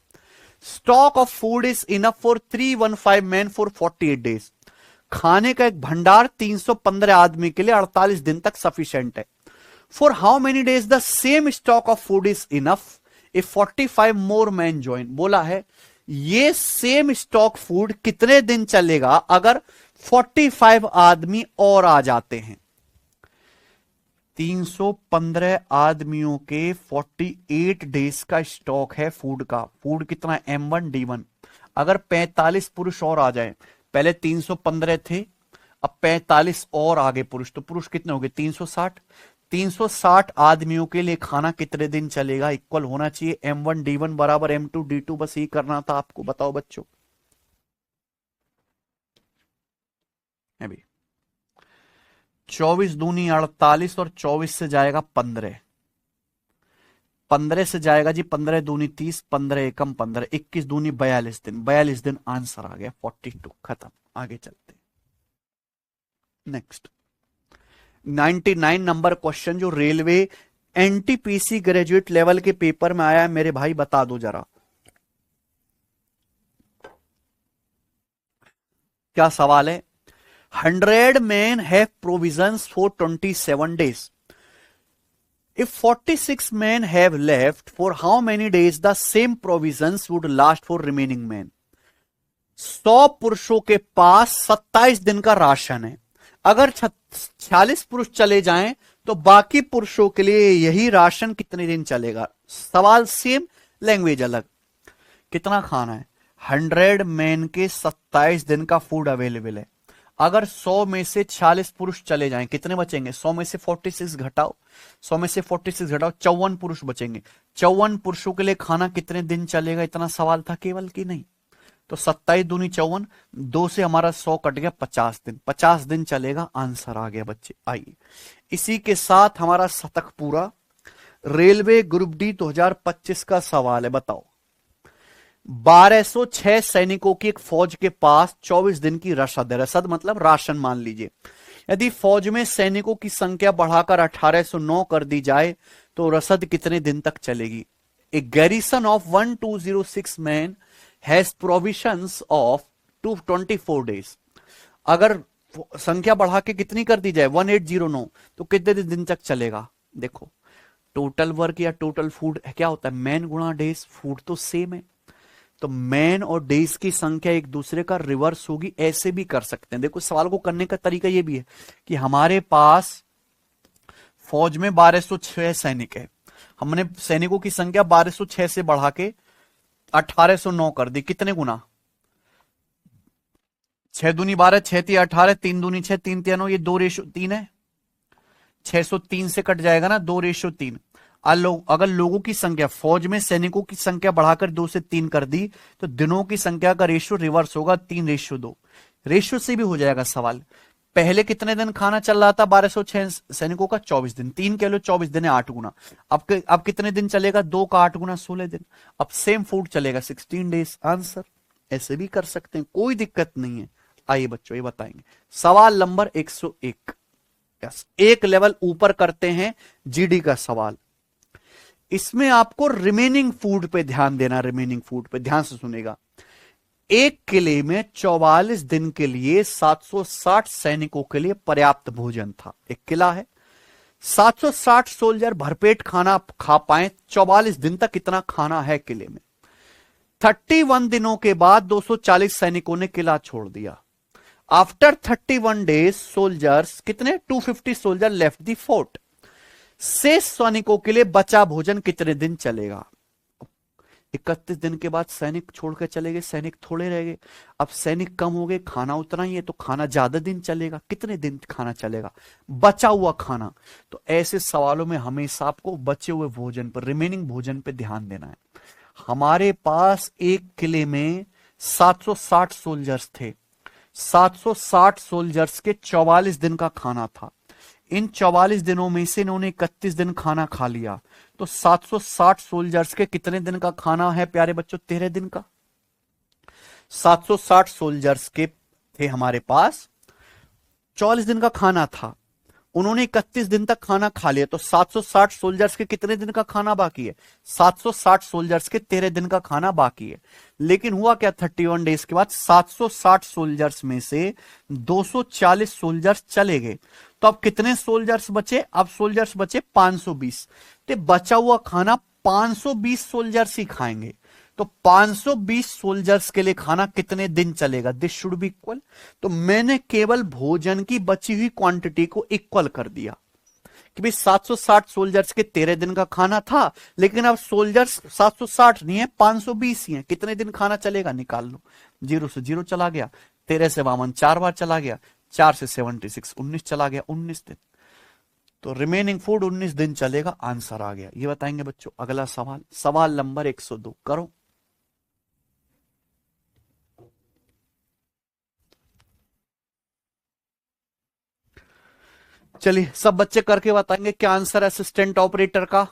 Stock of food is enough for 315 man for 48 days. खाने का एक भंडार 315 आदमी के लिए 48 दिन तक सफिशिएंट है। For how many days the same stock of food is enough if 45 more man join. बोला है ये सेम स्टॉक फूड कितने दिन चलेगा अगर 45 आदमी और आ जाते हैं। 315 आदमियों के 48 डेज का स्टॉक है फूड का। फूड कितना? M1 D1। अगर 45 पुरुष और आ जाए, पहले 315 थे, अब 45 और आगे पुरुष, तो पुरुष कितने हो गए? 360। 360 आदमियों के लिए खाना कितने दिन चलेगा? इक्वल होना चाहिए M1 D1 बराबर M2 D2। बस ये करना था आपको। बताओ बच्चों। अभी 24 दूनी 48 और 24 से जाएगा 15। 15 से जाएगा जी 15 दूनी 30, 15 एकम 15, 21 दूनी 42 दिन। 42 दिन आंसर आ गया 42। खत्म। आगे चलते। नेक्स्ट 99 नंबर क्वेश्चन जो रेलवे NTPC ग्रेजुएट लेवल के पेपर में आया है, मेरे भाई बता दो जरा क्या सवाल है। 100 men have provisions for 27 days. If 46 men have left, for how many days the same provisions would last for remaining men? 100 पुरुषों के पास 27 दिन का राशन है। अगर 46 पुरुष चले जाएं तो बाकी पुरुषों के लिए यही राशन कितने दिन चलेगा? सवाल सेम, लैंग्वेज अलग। कितना खाना है? 100 मैन के 27 दिन का फूड अवेलेबल है। अगर 100 में से 46 पुरुष चले जाएं, कितने बचेंगे? 100 में से 46 घटाओ, 100 में से 46 घटाओ, 54 पुरुष बचेंगे। 54 पुरुषों के लिए खाना कितने दिन चलेगा? इतना सवाल था केवल कि नहीं। तो 27 दूनी 54, 2 से हमारा 100 कट गया, 50 दिन। 50 दिन चलेगा। आंसर आ गया बच्चे। आइए इसी के साथ हमारा शतक पूरा। रेलवे ग्रुप डी 2025 का सवाल है। बताओ 1206 सैनिकों की एक फौज के पास 24 दिन की रसद है। रसद मतलब राशन मान लीजिए। यदि फौज में सैनिकों की संख्या बढ़ाकर 1809 कर दी जाए तो रसद कितने दिन तक चलेगी? A garrison of 1206 man has provisions of 224 days. अगर संख्या बढ़ा के कितनी कर दी जाए? 1809, तो कितने दिन तक चलेगा? देखो टोटल वर्क या टोटल फूड क्या होता है? मैन गुणा डेज। फूड तो सेम है, तो मैन और डेज की संख्या एक दूसरे का रिवर्स होगी। ऐसे भी कर सकते हैं। देखो सवाल को करने का तरीका ये भी है कि हमारे पास फौज में 1206 सैनिक है, हमने सैनिकों की संख्या 1206 से बढ़ा के 1809 कर दी। कितने गुना? 6 दूनी 12, 6 ती 18, 3 दूनी 6, 3 तिया 9, ये 2:3 है। 603 से कट जाएगा ना, 2:3। अगर लोगों की संख्या, फौज में सैनिकों की संख्या बढ़ाकर 2 से 3 कर दी तो दिनों की संख्या का रेशियो रिवर्स होगा, 3:2। रेशियो से भी हो जाएगा सवाल। पहले कितने दिन खाना चल रहा था 1206 सैनिकों का? 24 दिन। 3 कह लो, 24 दिन है 8 गुना। अब कितने दिन चलेगा? 2 का 8 गुना 16 दिन। अब सेम फूड चलेगा 16 डेज। आंसर ऐसे भी कर सकते हैं, कोई दिक्कत नहीं है। आइए बच्चों ये बताएंगे। सवाल नंबर 101। यस, एक लेवल ऊपर करते हैं जीडी का सवाल। इसमें आपको रिमेनिंग फूड पे ध्यान देना। रिमेनिंग फूड पे ध्यान से सुनेगा। एक किले में 44 दिन के लिए 760 सैनिकों के लिए पर्याप्त भोजन था। एक किला है, 760 सोल्जर भरपेट खाना खा पाए 44 दिन तक। इतना खाना है किले में। 31 दिनों के बाद 240 सैनिकों ने किला छोड़ दिया। आफ्टर 31 डेज सोल्जर्स, कितने? 250 सोल्जर लेफ्ट द फोर्ट। शेष सैनिकों के लिए बचा भोजन कितने दिन चलेगा? 31 दिन के बाद सैनिक छोड़कर चले गए, सैनिक थोड़े रह गए। अब सैनिक कम हो गए, खाना उतना ही है, तो खाना ज्यादा दिन चलेगा। कितने दिन खाना चलेगा? बचा हुआ खाना। तो ऐसे सवालों में हमेशा आपको बचे हुए भोजन पर, रिमेनिंग भोजन पर ध्यान देना है। हमारे पास एक किले में 760 सोल्जर्स थे। 760 सोल्जर्स के 44 दिन का खाना था। इन 44 दिनों में से इन्होंने 31 दिन खाना खा लिया। तो 760 सोल्जर्स के कितने दिन का खाना है प्यारे बच्चों? 13 दिन का। 760 सोल्जर्स के थे हमारे पास, 44 दिन का खाना था, उन्होंने 31 दिन तक खाना खा लिया। तो 760 सोल्जर्स के कितने दिन का खाना बाकी है? 760 सोल्जर्स के 13 दिन का खाना बाकी है। लेकिन हुआ क्या, 31 डेज के बाद 760 सोल्जर्स में से 240 सोल्जर्स चले गए। तो अब कितने सोल्जर्स बचे? अब सोल्जर्स बचे 520। तो बचा हुआ खाना 520 सोल्जर्स ही खाएंगे। तो 520 सोल्जर्स के लिए खाना कितने दिन चलेगा? This should be equal. तो मैंने केवल भोजन की बची हुई क्वांटिटी को इक्वल कर दिया कि भाई 760 सोल्जर्स के 13 दिन का खाना था, लेकिन अब सोल्जर्स 760 नहीं है, 520 ही है। कितने दिन खाना चलेगा? निकाल लो। 0 से 0 चला गया, 13 से 52 4 बार चला गया, 4 से 76 19 चला गया, 19 दिन। तो रिमेनिंग फूड 19 दिन चलेगा। आंसर आ गया। ये बताएंगे बच्चों। अगला सवाल, सवाल नंबर 102 करो। चलिए सब बच्चे करके बताएंगे क्या आंसर है असिस्टेंट ऑपरेटर का।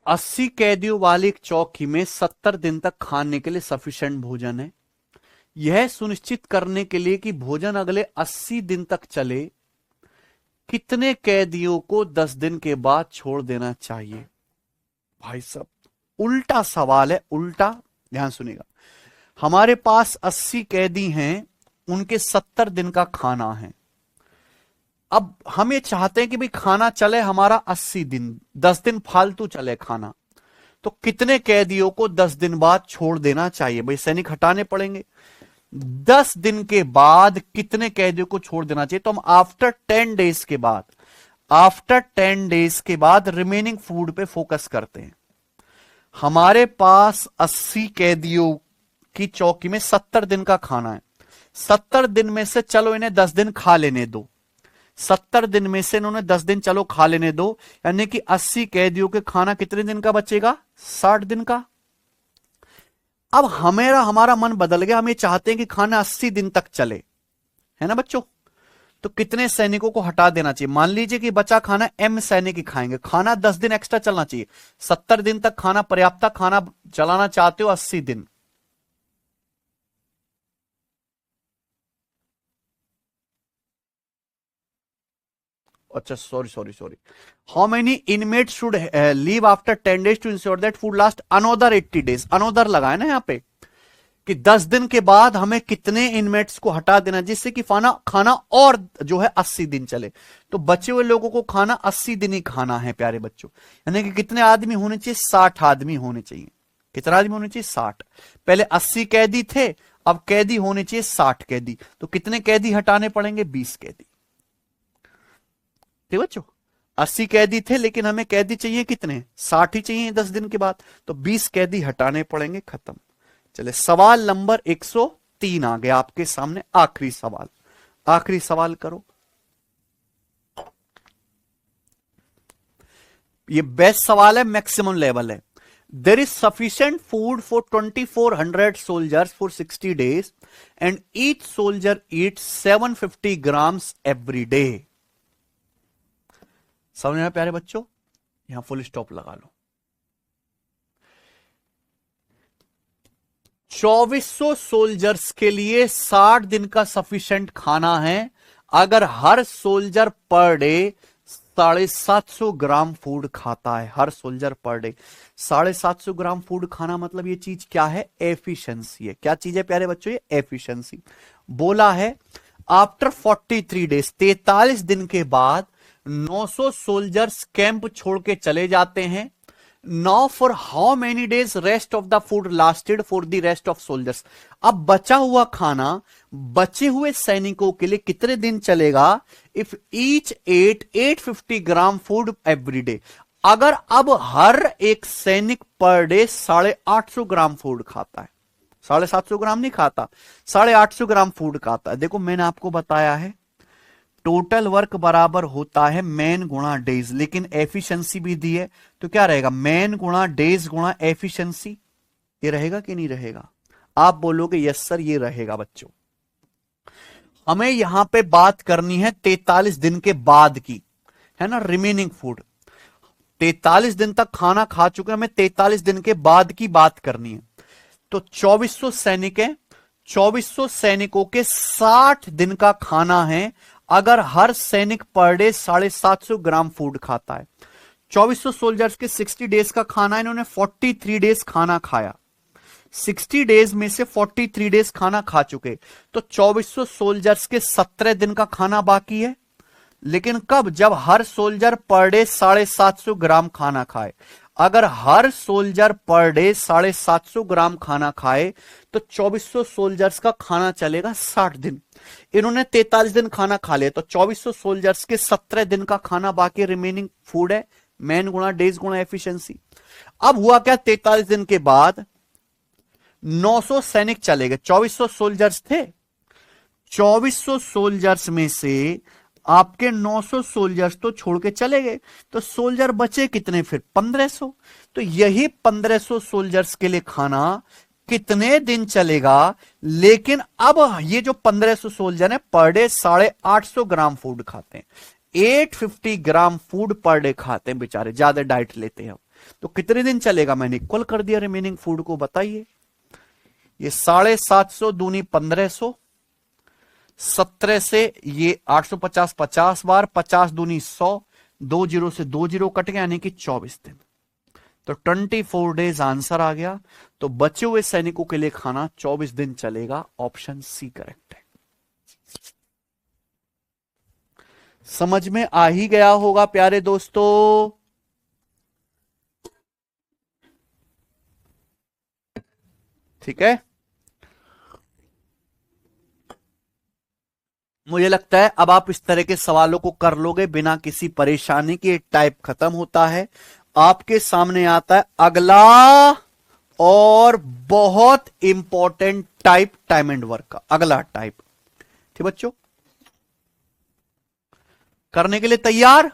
अस्सी कैदियों वाली एक चौकी में 70 दिन तक खाने के लिए सफिशिएंट भोजन है। यह सुनिश्चित करने के लिए कि भोजन अगले 80 दिन तक चले, कितने कैदियों को 10 दिन के बाद छोड़ देना चाहिए? भाई साहब उल्टा सवाल है, उल्टा। ध्यान सुनिएगा। हमारे पास 80 कैदी हैं, उनके 70 दिन का खाना है। अब हम ये चाहते हैं कि भाई खाना चले हमारा 80 दिन, 10 दिन फालतू चले खाना। तो कितने कैदियों को 10 दिन बाद छोड़ देना चाहिए? भाई सैनिक हटाने पड़ेंगे। 10 दिन के बाद कितने कैदियों को छोड़ देना चाहिए? तो हम आफ्टर 10 डेज के बाद, आफ्टर 10 डेज के बाद रिमेनिंग फूड पे फोकस करते हैं। हमारे पास 80 कैदियों की चौकी में 70 दिन का खाना है। 70 दिन में से चलो इन्हें 10 दिन खा लेने दो। 70 दिन में से इन्होंने 10 दिन चलो खा लेने दो, यानी कि 80 कैदियों के खाना कितने दिन का बचेगा? 60 दिन का। अब हमारा मन बदल गया। हम ये चाहते हैं कि खाना 80 दिन तक चले, है ना बच्चों? तो कितने सैनिकों को हटा देना चाहिए? मान लीजिए कि बचा खाना M सैनिक ही खाएंगे, खाना 10 दिन एक्स्ट्रा चलना चाहिए, 70 दिन तक खाना पर्याप्त, खाना चलाना चाहते हो 80 दिन। अच्छा sorry, how many inmate should leave after 10 days to ensure that food last another 80 days? Another लगाए ना यहाँ पे कि 10 दिन के बाद हमें कितने इनमेट्स को हटा देना जिससे कि खाना और जो है 80 दिन चले। तो बचे हुए लोगों को खाना 80 दिन ही खाना है प्यारे बच्चों। यानी कि कितने आदमी होने चाहिए? 60 आदमी होने चाहिए। कितना आदमी होने चाहिए? 60। पहले 80 कैदी थे, अब कैदी होने चाहिए 60 कैदी। तो कितने कैदी हटाने पड़ेंगे? 20 कैदी। ठीक बच्चों, 80 कैदी थे लेकिन हमें कैदी चाहिए कितने? 60 ही चाहिए 10 दिन के बाद, तो 20 कैदी हटाने पड़ेंगे। खत्म। चले सवाल नंबर 103 आ गया आपके सामने। आखिरी सवाल, आखिरी सवाल करो। ये बेस्ट सवाल है, मैक्सिमम लेवल है। There is sufficient food for 2400 soldiers for 60 days and each soldier eat 750 grams every day. समझ में आया प्यारे बच्चों? यहां फुल स्टॉप लगा लो। 2400 सोल्जर्स के लिए 60 दिन का सफिशिएंट खाना है अगर हर सोल्जर पर डे 750 ग्राम फूड खाता है। हर सोल्जर पर डे 750 ग्राम फूड खाना, मतलब ये चीज क्या है? एफिशिएंसी है। क्या चीज है प्यारे बच्चों? ये एफिशिएंसी। बोला है आफ्टर 43 days, 43 दिन के बाद 900 सोल्जर्स कैंप छोड़ के चले जाते हैं। Now for how many days rest of the food lasted for the rest of soldiers? अब बचा हुआ खाना बचे हुए सैनिकों के लिए कितने दिन चलेगा? If each eight 850 gram food every day. अगर अब हर एक सैनिक पर डे 850 ग्राम फूड खाता है, 750 ग्राम नहीं खाता, 850 ग्राम फूड खाता है। देखो मैंने आपको बताया है टोटल वर्क बराबर होता है मैन गुणा डेज, लेकिन एफिशिएंसी भी दी है तो क्या रहेगा? मैन गुणा डेज गुणा एफिशिएंसी। ये रहेगा कि नहीं रहेगा? आप बोलोगे यस सर ये रहेगा। बच्चों हमें यहां पे बात करनी है 43 दिन के बाद की, है ना, रिमेनिंग फूड। 43 दिन तक खाना खा चुके, हमें 43 दिन के बाद की बात करनी है। तो 2400 सैनिक है, 2400 सैनिकों के 60 दिन का खाना है अगर हर सैनिक पर डे 750 ग्राम फूड खाता है। 2400 सोल्जर्स के 60 डेज का खाना, इन्होंने 43 डेज खाना खाया। 60 डेज में से 43 डेज खाना खा चुके, तो 2400 सोल्जर्स के 17 दिन का खाना बाकी है। लेकिन कब? जब हर सोल्जर पर डे 750 ग्राम खाना खाए। अगर हर सोल्जर पर डे 750 ग्राम खाना खाए तो 2400 सोल्जर्स का खाना चलेगा 60 दिन। इन्होंने 43 दिन खाना खा लिया, तो 2400 सोल्जर्स के 17 दिन का खाना बाकी रिमेनिंग फूड है। मैन गुणा डेज गुणा एफिशिएंसी। अब हुआ क्या? 43 दिन के बाद 900 सैनिक चले गए। 2400 सोल्जर्स थे, 2400 सोल्जर्स में से आपके 900 सोल्जर्स तो छोड़ के चले गए, तो सोल्जर बचे कितने फिर? 1500। तो यही 1500 सोल्जर्स के लिए खाना कितने दिन चलेगा? लेकिन अब ये जो 1500 सोल्जर है पर डे 850 ग्राम फूड खाते हैं, 850 ग्राम फूड पर डे खाते हैं बेचारे, ज्यादा डाइट लेते हैं। तो कितने दिन चलेगा? मैंने इक्वल कर दिया रिमेनिंग फूड को, बताइए। ये 750 दूनी 1500, 17 से ये 850, 50 बार, 50 दूनी 100, 2 जीरो से 2 जीरो कट गया, यानी कि 24 दिन। तो 24 डेज आंसर आ गया। तो बचे हुए सैनिकों के लिए खाना 24 दिन चलेगा। ऑप्शन सी करेक्ट है। समझ में आ ही गया होगा प्यारे दोस्तों। ठीक है, मुझे लगता है अब आप इस तरह के सवालों को कर लोगे बिना किसी परेशानी के। एक टाइप खत्म होता है, आपके सामने आता है अगला और बहुत important type, time and work का अगला टाइप। ठीक बच्चों, करने के लिए तैयार?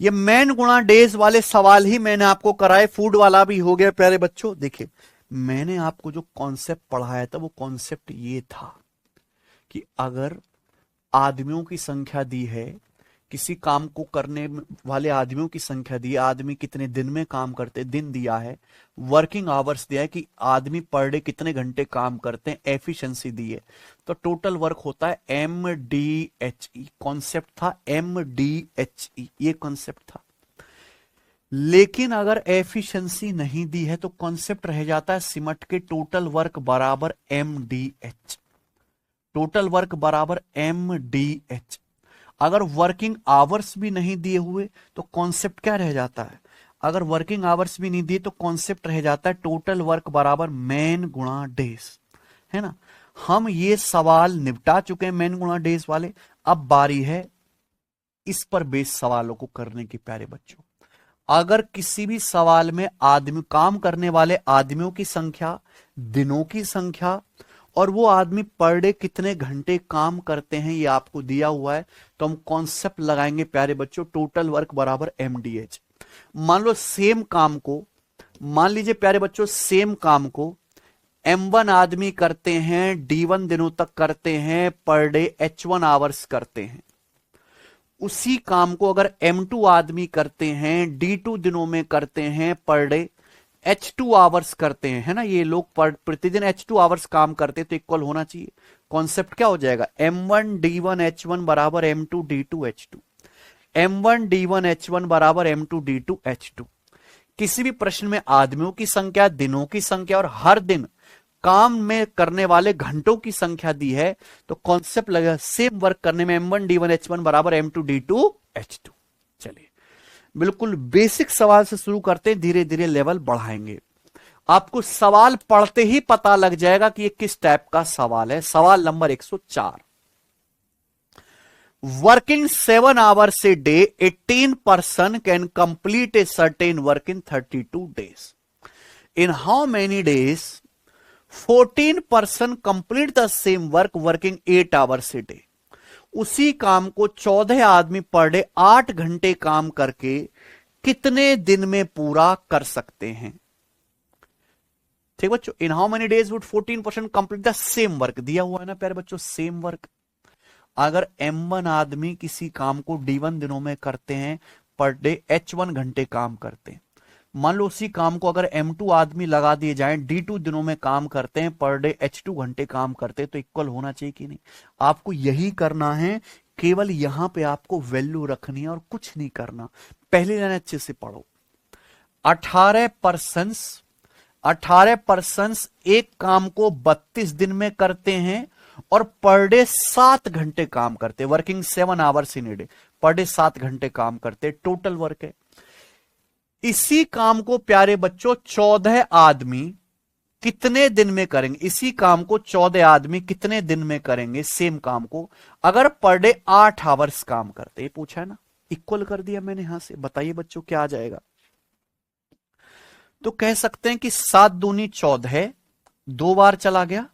ये मैन गुणा डेज वाले सवाल ही मैंने आपको कराए, फूड वाला भी हो गया प्यारे बच्चों। देखिए मैंने आपको जो कॉन्सेप्ट पढ़ाया था वो कॉन्सेप्ट ये था कि अगर आदमियों की संख्या दी है, किसी काम को करने वाले आदमियों की संख्या दी है, आदमी कितने दिन में काम करते, दिन दिया है, वर्किंग आवर्स दिया है कि आदमी पर डे कितने घंटे काम करते हैं, एफिशिएंसी दी है, तो टोटल वर्क होता है MDHE। कॉन्सेप्ट था MDHE, ये कॉन्सेप्ट था। लेकिन अगर एफिशिएंसी नहीं दी है तो कॉन्सेप्ट रह जाता है सिमट के टोटल वर्क बराबर MDH। टोटल वर्क बराबर MDH। अगर वर्किंग आवर्स भी नहीं दिए हुए तो कॉन्सेप्ट क्या रह जाता है, अगर वर्किंग आवर्स भी नहीं दिए तो कॉन्सेप्ट रह जाता है टोटल वर्क बराबर मैन गुणा डेज, है ना। हम ये सवाल निपटा चुके हैं मैन गुणा डेज वाले, अब बारी है इस पर बेस सवालों को करने की प्यारे बच्चों। अगर किसी भी सवाल में आदमी काम करने वाले आदमियों की संख्या, दिनों की संख्या और वो आदमी पर डे कितने घंटे काम करते हैं ये आपको दिया हुआ है, तो हम कॉन्सेप्ट लगाएंगे प्यारे बच्चों टोटल वर्क बराबर MDH। मान लो सेम काम को, मान लीजिए प्यारे बच्चों सेम काम को M1 आदमी करते हैं, D1 दिनों तक करते हैं, पर डे H1 आवर्स करते हैं। उसी काम को अगर M2 आदमी करते हैं, D2 दिनों में करते हैं, पर डे H2 आवर्स करते हैं, है ना। ये लोग प्रतिदिन H2 आवर्स काम करते हैं तो इक्वल होना चाहिए। कॉन्सेप्ट क्या हो जाएगा, M1 D1 H1 बराबर M2 D2 H2, M1 D1 H1 बराबर M2 D2 H2। किसी भी प्रश्न में आदमियों की संख्या, दिनों की संख्या और हर दिन काम में करने वाले घंटों की संख्या दी है तो कॉन्सेप्ट लगा सेम वर्क करने में M1 D1 H1 बराबर M2 D2 H2। चलिए बिल्कुल बेसिक सवाल से शुरू करते हैं, धीरे धीरे लेवल बढ़ाएंगे। आपको सवाल पढ़ते ही पता लग जाएगा कि ये किस टाइप का सवाल है। सवाल number 104, working 7 hours a day 18 person can complete a certain work in 32 days. In how many days 14 person complete the same work working 8 hours a day. उसी काम को 14 आदमी पर डे 8 घंटे काम करके कितने दिन में पूरा कर सकते हैं। ठीक बच्चों, in how many days would 14% complete the same work, दिया हुआ है ना प्यारे बच्चों सेम वर्क। अगर M1 आदमी किसी काम को D1 दिनों में करते हैं, पर डे H1 घंटे काम करते हैं, मान लो उसी काम को अगर M2 आदमी लगा दिए जाएं, D2 दिनों में काम करते हैं, पर डे H2 घंटे काम करते हैं, तो इक्वल होना चाहिए कि नहीं। आपको यही करना है, केवल यहां पे आपको वैल्यू रखनी है और कुछ नहीं करना। पहली लाइन अच्छे से पढ़ो। 18 पर्सन्स एक काम को 32 दिन में करते हैं और पर डे 7 घंटे काम करते हैं, working 7 hours in a day, per day 7 घंटे काम करते हैं, टोटल वर्क है। इसी काम को प्यारे बच्चों 14 आदमी कितने दिन में करेंगे, इसी काम को 14 आदमी कितने दिन में करेंगे सेम काम को, अगर पर डे 8 आवर्स काम करते, ये पूछा है ना। इक्वल कर दिया मैंने यहां से, बताइए बच्चों क्या आ जाएगा। तो कह सकते हैं कि 7 दूनी 14, 2 बार चला गया,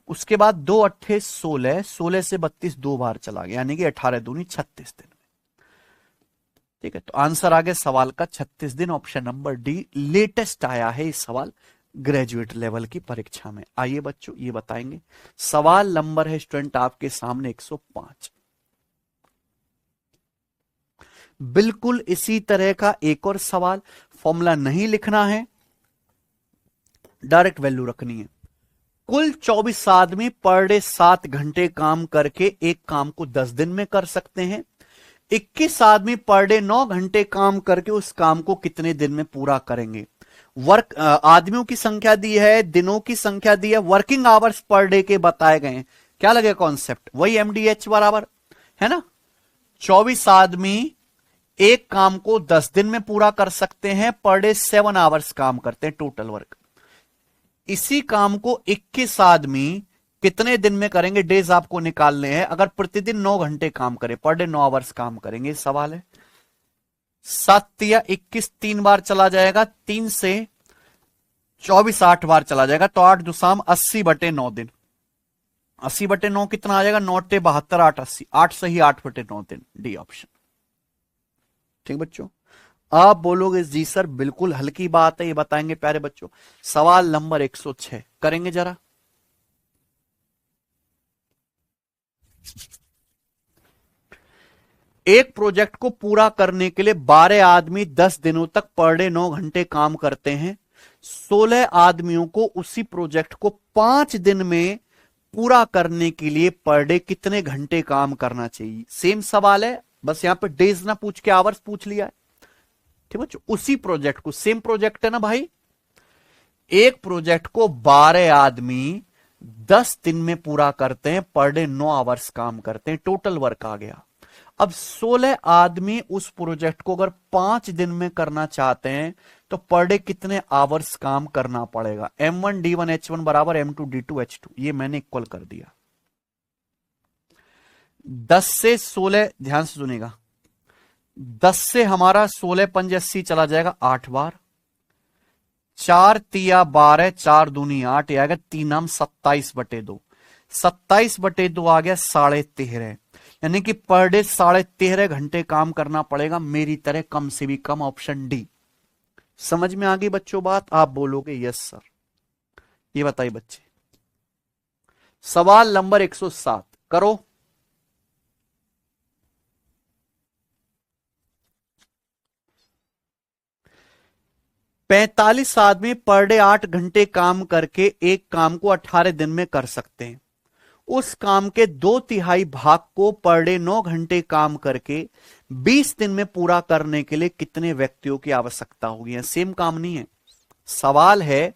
उसके बाद 2 अट्ठे 16, 16 से 32 2 बार चला गया, यानी कि 18 दूनी 36 दिन में। ठीक है, तो आंसर आ गया सवाल का 36 दिन, ऑप्शन नंबर डी। लेटेस्ट आया है ये सवाल ग्रेजुएट लेवल की परीक्षा में। आइए बच्चों ये बताएंगे। सवाल नंबर है स्टूडेंट आपके सामने 105। बिल्कुल इसी तरह का एक और सवाल, फॉर्मूला नहीं लिखना है, डायरेक्ट वैल्यू रखनी है। कुल 24 आदमी पर डे 7 घंटे काम करके एक काम को 10 दिन में कर सकते हैं। 21 आदमी पर डे 9 घंटे काम करके उस काम को कितने दिन में पूरा करेंगे। वर्क आदमियों की संख्या दी है, दिनों की संख्या दी है, वर्किंग आवर्स पर डे के बताए गए हैं। क्या लगे कॉन्सेप्ट, वही MDH बराबर है ना। 24 आदमी एक काम को 10 दिन में पूरा कर सकते हैं, पर डे 7 आवर्स काम करते हैं, टोटल वर्क। इसी काम को 21 आदमी कितने दिन में करेंगे, डेज आपको निकालने हैं। अगर प्रतिदिन 9 घंटे काम करें, पर डे 9 आवर्स काम करेंगे, सवाल है। 7 या 21 3 बार चला जाएगा, 3 से 24 8 बार चला जाएगा, तो 8 दुसाम 80/9 दिन। 80/9 कितना आ जाएगा, 9 टे 72 8 80, 8 सही 8/9 दिन, डी ऑप्शन। ठीक बच्चों, आप बोलोगे जी सर बिल्कुल हल्की बात है, ये बताएंगे प्यारे बच्चों। सवाल नंबर 106 करेंगे जरा। एक प्रोजेक्ट को पूरा करने के लिए 12 आदमी 10 दिनों तक पर डे 9 घंटे काम करते हैं। 16 आदमियों को उसी प्रोजेक्ट को 5 दिन में पूरा करने के लिए पर डे कितने घंटे काम करना चाहिए? सेम सवाल है, बस यहां पे डेज ना पूछ के आवर्स पूछ लिया है। ठीक है, उसी प्रोजेक्ट को, सेम प्रोजेक्ट है ना भाई। एक प्रोजेक्ट को 12 आदमी 10 दिन में पूरा करते हैं, पर डे 9 आवर्स काम करते हैं, टोटल वर्क आ गया। अब 16 आदमी उस प्रोजेक्ट को अगर 5 दिन में करना चाहते हैं तो पर डे कितने आवर्स काम करना पड़ेगा? M1D1H1 बराबर M2D2H2, ये मैंने इक्वल कर दिया। 10 से 16, ध्यान से सुनेगा, 10 से हमारा 16 पंज 80 चला जाएगा 8 बार, 4 तिया 12, 4 दूनी 8, आएगा 3 27/2, 27/2 आ गया 13.5, यानी कि पर डे 13.5 घंटे काम करना पड़ेगा मेरी तरह, कम से भी कम, ऑप्शन डी। समझ में आ गई बच्चों बात? आप बोलोगे यस सर। ये बताइए बच्चे, सवाल नंबर 107 करो। पैंतालीस आदमी पर डे 8 घंटे काम करके एक काम को 18 दिन में कर सकते हैं। उस काम के 2/3 भाग को पर डे 9 घंटे काम करके 20 दिन में पूरा करने के लिए कितने व्यक्तियों की आवश्यकता होगी? सेम काम नहीं है। सवाल है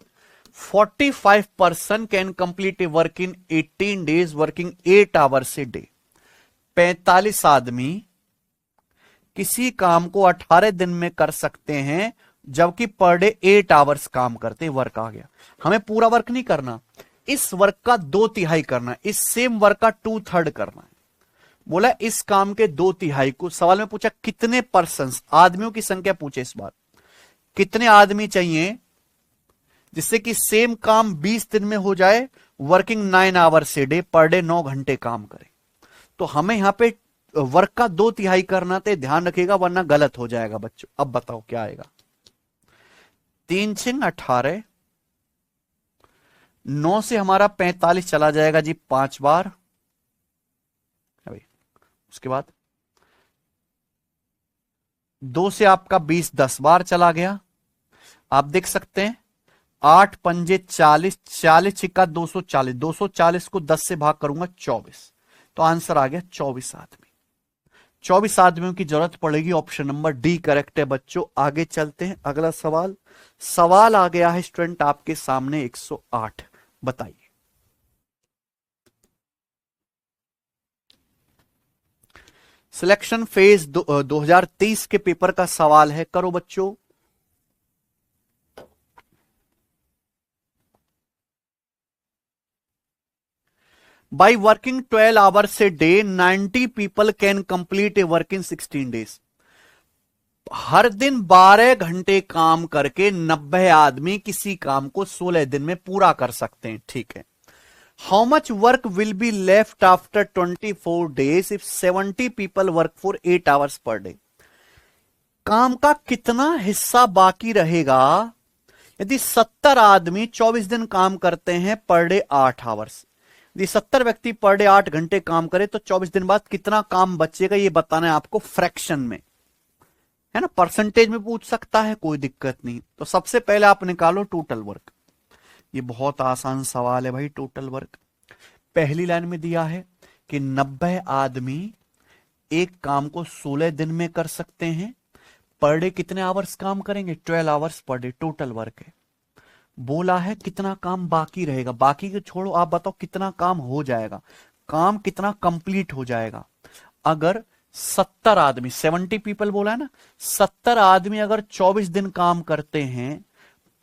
45% can complete a work in 18 days working 8 hours a day. 45 आदमी किसी काम को 18 दिन में कर सकते हैं, जबकि पर डे 8 आवर्स काम करते हैं। वर्क आ गया। हमें पूरा वर्क नहीं करना, इस वर्क का 2/3 करना, इस सेम वर्क का 2/3 करना है। बोला इस काम के 2/3 को, सवाल में पूछा कितने पर्सन्स, आदमियों की संख्या पूछे, इस बार कितने आदमी चाहिए जिससे कि सेम काम 20 दिन में हो जाए, working 9 hours a day, per day 9 घंटे काम करे। तो हमें यहां पे वर्क का 2/3 करना, तो ध्यान रखिएगा वरना गलत हो जाएगा बच्चों। अब बताओ क्या आएगा? 3 6 18, 9 से हमारा 45 चला जाएगा जी 5 बार, उसके बाद 2 से आपका 20 10 बार चला गया। आप देख सकते हैं 8 पंजे 40, 40 छिक्का 240, 240 को 10 से भाग करूंगा 24, तो आंसर आ गया 24 आदमी। 24 आदमियों की जरूरत पड़ेगी, ऑप्शन नंबर डी करेक्ट है बच्चों। आगे चलते हैं, अगला सवाल। सवाल आ गया है स्टूडेंट आपके सामने 108, बताइए। सिलेक्शन फेज 2023 के पेपर का सवाल है, करो बच्चों। By working 12 hours a day 90 people can complete a work in 16 days. हर दिन 12 घंटे काम करके 90 आदमी किसी काम को 16 दिन में पूरा कर सकते हैं। ठीक है। How much work will be left after 24 days if 70 people work for 8 hours per day. काम का कितना हिस्सा बाकी रहेगा यदि 70 आदमी 24 दिन काम करते हैं, पर डे 8 आवर्स। यदि 70 व्यक्ति पर डे 8 घंटे काम करे तो 24 दिन बाद कितना काम बचेगा, ये बताना है आपको फ्रैक्शन में, है ना। परसेंटेज में पूछ सकता है, कोई दिक्कत नहीं। तो सबसे पहले आप निकालो टोटल वर्क। ये बहुत आसान सवाल है भाई। टोटल वर्क पहली लाइन में दिया है कि 90 आदमी एक काम को 16 दिन में कर सकते हैं, पर डे कितने आवर्स काम करेंगे? 12 hours per day, total work है। बोला है कितना काम बाकी रहेगा, बाकी के छोड़ो, आप बताओ कितना काम हो जाएगा, काम कितना कंप्लीट हो जाएगा। अगर 70 आदमी, 70 पीपल बोला है ना, 70 आदमी अगर 24 दिन काम करते हैं,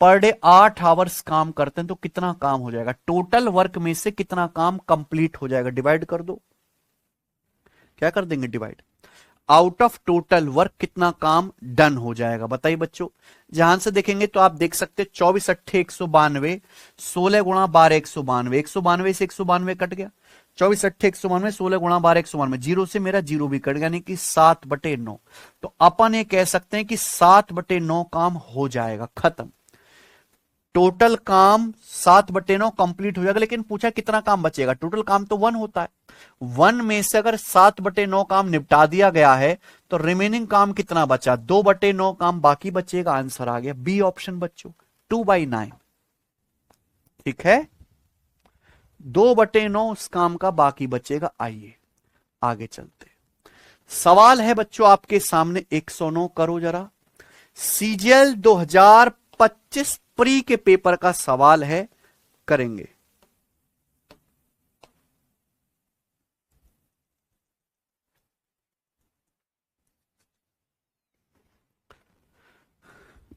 पर डे 8 आवर्स काम करते हैं, तो कितना काम हो जाएगा? टोटल वर्क में से कितना काम कंप्लीट हो जाएगा? डिवाइड कर दो। क्या कर देंगे? Divide. Out of total work कितना काम डन हो जाएगा, बताइए बच्चों। जहां से देखेंगे तो आप देख सकते हैं 24 अट्ठे 192, 16 गुणा 12 192, 192 से 192 कट गया, 24 अट्ठे 192, 16 गुणा 12 192, जीरो से मेरा जीरो भी कट गया, यानी कि 7/9। तो अपन ये कह सकते हैं कि 7/9 काम हो जाएगा, खत्म। टोटल काम 7/9 कंप्लीट हो जाएगा, लेकिन पूछा कितना काम बचेगा। टोटल काम तो 1 होता है, 1 में से अगर 7/9 काम निपटा दिया गया है तो रिमेनिंग काम कितना बचा, 2/9 काम बाकी बचेगा। आंसर आ गया बी ऑप्शन बच्चों, 2/9। ठीक है, 2/9 उस काम का बाकी बचेगा। आइए आगे चलते। सवाल है बच्चों आपके सामने 109, करो जरा। सीजीएल 2025 प्री के पेपर का सवाल है, करेंगे।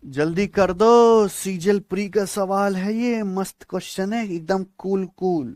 जल्दी कर दो, सीजीएल प्री का सवाल है, ये मस्त क्वेश्चन है, एकदम कूल कूल।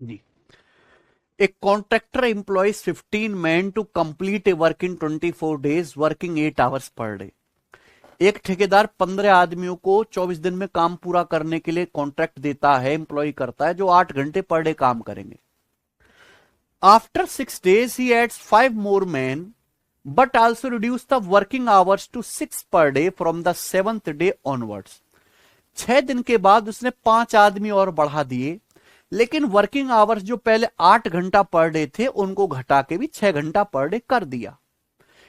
जी, A contractor employs 15 men to complete a work in 24 days, working 8 hours per day. एक ठेकेदार 15 आदमियों को 24 दिन में काम पूरा करने के लिए कॉन्ट्रैक्ट देता है, एम्प्लॉय करता है, जो 8 घंटे पर डे काम करेंगे। After 6 days he adds 5 more men but also reduce the working hours to 6 per day from the 7th day onwards. 6 दिन के बाद उसने 5 आदमी और बढ़ा दिए, लेकिन वर्किंग आवर्स जो पहले 8 घंटा पर डे थे उनको घटा के भी 6 घंटा पर डे कर दिया।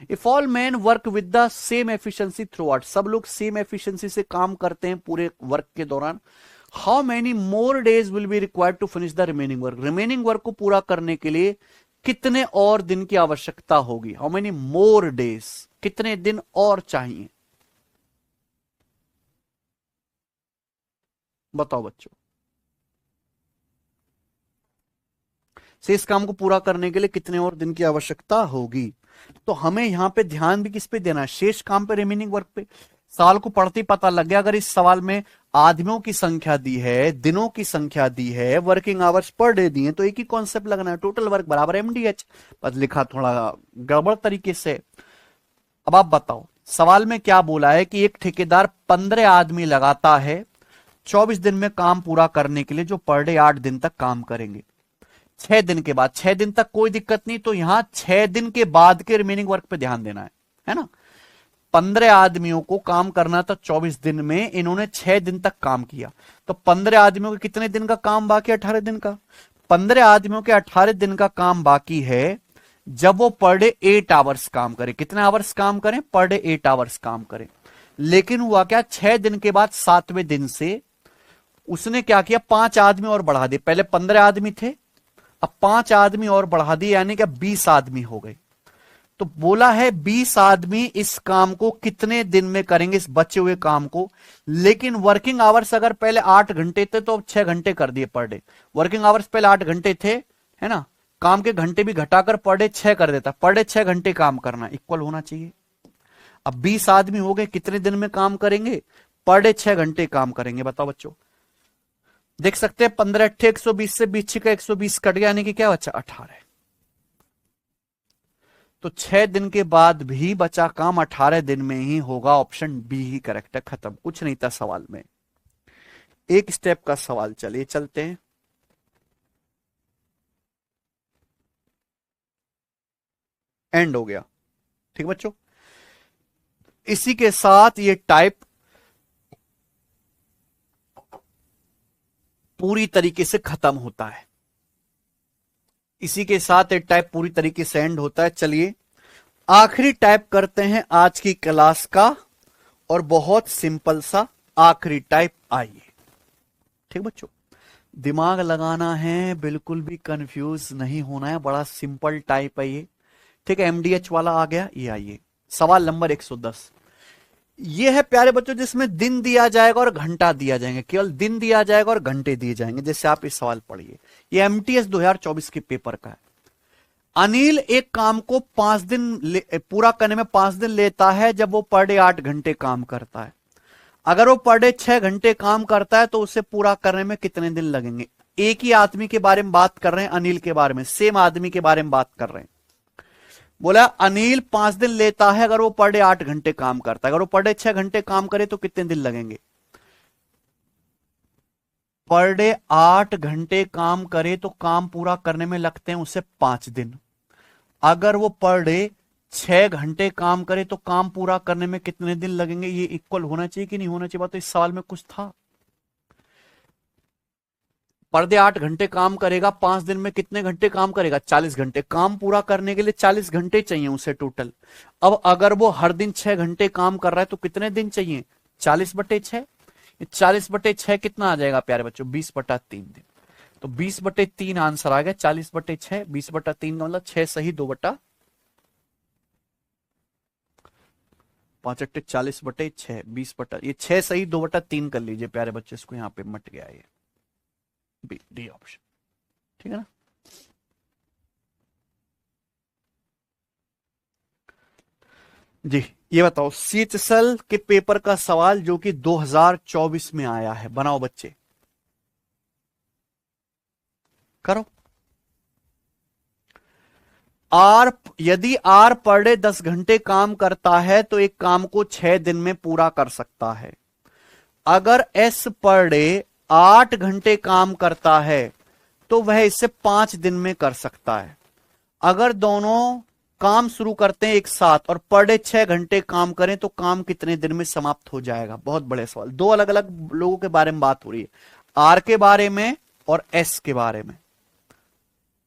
If all man work with the same efficiency through out, सब लोग सेम एफिशिएंसी से काम करते हैं पूरे वर्क के दौरान, how many more days will be required to finish the remaining work, remaining work को पूरा करने के लिए कितने और दिन की आवश्यकता होगी। हाउ मेनी मोर डेज, कितने दिन और चाहिए, बताओ बच्चों। शेष काम को पूरा करने के लिए कितने और दिन की आवश्यकता होगी। तो हमें यहां पे ध्यान भी किस पे देना है, शेष काम पे, रिमेनिंग वर्क पे। सवाल को पढ़ते ही पता लग गया, अगर इस सवाल में आदमियों की संख्या दी है, दिनों की संख्या दी है, वर्किंग आवर्स पर डे दिए, तो एक ही कॉन्सेप्ट लगना है, टोटल वर्क बराबर एमडीएच। बस लिखा थोड़ा गड़बड़ तरीके से। अब आप बताओ सवाल में क्या बोला है कि एक ठेकेदार 15 आदमी लगाता है 24 दिन में काम पूरा करने के लिए, जो पर डे 8 दिन तक काम करेंगे। 6 दिन के बाद, 6 दिन तक कोई दिक्कत नहीं, तो यहां 6 दिन के बाद के रिमेनिंग वर्क पे ध्यान देना है ना। 15 आदमियों को काम करना था 24 दिन में, इन्होंने 6 दिन तक काम किया, तो 15 आदमियों के कितने दिन का काम बाकी, 18 दिन का। 15 आदमियों के 18 दिन का काम बाकी है जब वो पर डे 8 आवर्स काम करें। कितने आवर्स काम करें, पर डे 8 आवर्स काम करें। लेकिन हुआ क्या, 6 दिन के बाद 7वें दिन से उसने क्या किया, 5 आदमी और बढ़ा दिए। पहले 15 आदमी थे, अब 5 आदमी और बढ़ा दिए, यानी कि 20 आदमी हो गए। तो बोला है 20 आदमी इस काम को कितने दिन में करेंगे, इस बचे हुए काम को। लेकिन वर्किंग आवर्स अगर पहले 8 घंटे थे तो अब 6 घंटे कर दिए पर डे। वर्किंग आवर्स पहले 8 घंटे थे, है ना, काम के घंटे भी घटाकर पर डे 6 कर देता, पर डे 6 घंटे काम करना, इक्वल होना चाहिए। अब 20 आदमी हो गए, कितने दिन में काम करेंगे? पर डे 6 घंटे काम करेंगे। बताओ बच्चों, देख सकते हैं 15 अट्ठे 120 से 20 का 120 कट गया, यानी कि क्या बचा? 18। तो 6 दिन के बाद भी बचा काम 18 दिन में ही होगा। ऑप्शन बी ही करेक्ट है। खत्म, कुछ नहीं था सवाल में। एक स्टेप का सवाल, चलिए चलते हैं। एंड हो गया। ठीक बच्चों, इसी के साथ ये टाइप पूरी तरीके से खत्म होता है। इसी के साथ ये टाइप पूरी तरीके से एंड होता है। चलिए आखिरी टाइप करते हैं आज की क्लास का, और बहुत सिंपल सा आखिरी टाइप। आइए, ठीक बच्चों, दिमाग लगाना है, बिल्कुल भी कंफ्यूज नहीं होना है, बड़ा सिंपल टाइप है ये। ठीक है, एमडीएच वाला आ गया। ये आइए, सवाल नंबर 110। ये है प्यारे बच्चों जिसमें दिन दिया जाएगा और घंटा दिया जाएंगे, केवल दिन दिया जाएगा और घंटे दिए जाएंगे। जैसे आप इस सवाल पढ़िए, ये एमटीएस 2024 के पेपर का है। अनिल एक काम को 5 दिन पूरा करने में 5 दिन लेता है जब वो पर डे 8 घंटे काम करता है। अगर वो पर डे 6 घंटे काम करता है तो उसे पूरा करने में कितने दिन लगेंगे? एक ही आदमी के बारे में बात कर रहे हैं, अनिल के बारे में, सेम आदमी के बारे में बात कर रहे हैं। बोला अनिल 5 दिन लेता है अगर वो पर डे 8 घंटे काम करता है। अगर वो पर डे 6 घंटे काम करे तो कितने दिन लगेंगे? पर डे 8 घंटे काम करे तो काम पूरा करने में लगते हैं उसे 5 दिन। अगर वो पर डे 6 घंटे काम करे तो काम पूरा करने में कितने दिन लगेंगे? ये इक्वल होना चाहिए कि नहीं होना चाहिए? बात तो इस सवाल में कुछ था। पर डे 8 घंटे काम करेगा, 5 दिन में कितने घंटे काम करेगा? 40 घंटे। काम पूरा करने के लिए 40 घंटे चाहिए उसे टोटल। अब अगर वो हर दिन 6 घंटे काम कर रहा है तो कितने दिन चाहिए? 40/6। 40/6 कितना आ जाएगा प्यारे बच्चों? 20/3 दिन। तो 20/3 आंसर आ गया। 40/6, 20/3 का मतलब 6 सही 2/5 8 40/6, 20 ये 6 सही 2/3 कर लीजिए प्यारे बच्चे, इसको यहां पे मट गया ये डी ऑप्शन। ठीक है ना? जी, ये बताओ सीएचएसएल के पेपर का सवाल जो कि 2024 में आया है, बनाओ बच्चे, करो। आर, यदि आर पर डे 10 घंटे काम करता है तो एक काम को 6 दिन में पूरा कर सकता है। अगर एस पर डे 8 घंटे काम करता है तो वह इसे 5 दिन में कर सकता है। अगर दोनों काम शुरू करते हैं एक साथ और पर डे 6 घंटे काम करें तो काम कितने दिन में समाप्त हो जाएगा? बहुत बड़े सवाल, दो अलग अलग लोगों के बारे में बात हो रही है, आर के बारे में और एस के बारे में।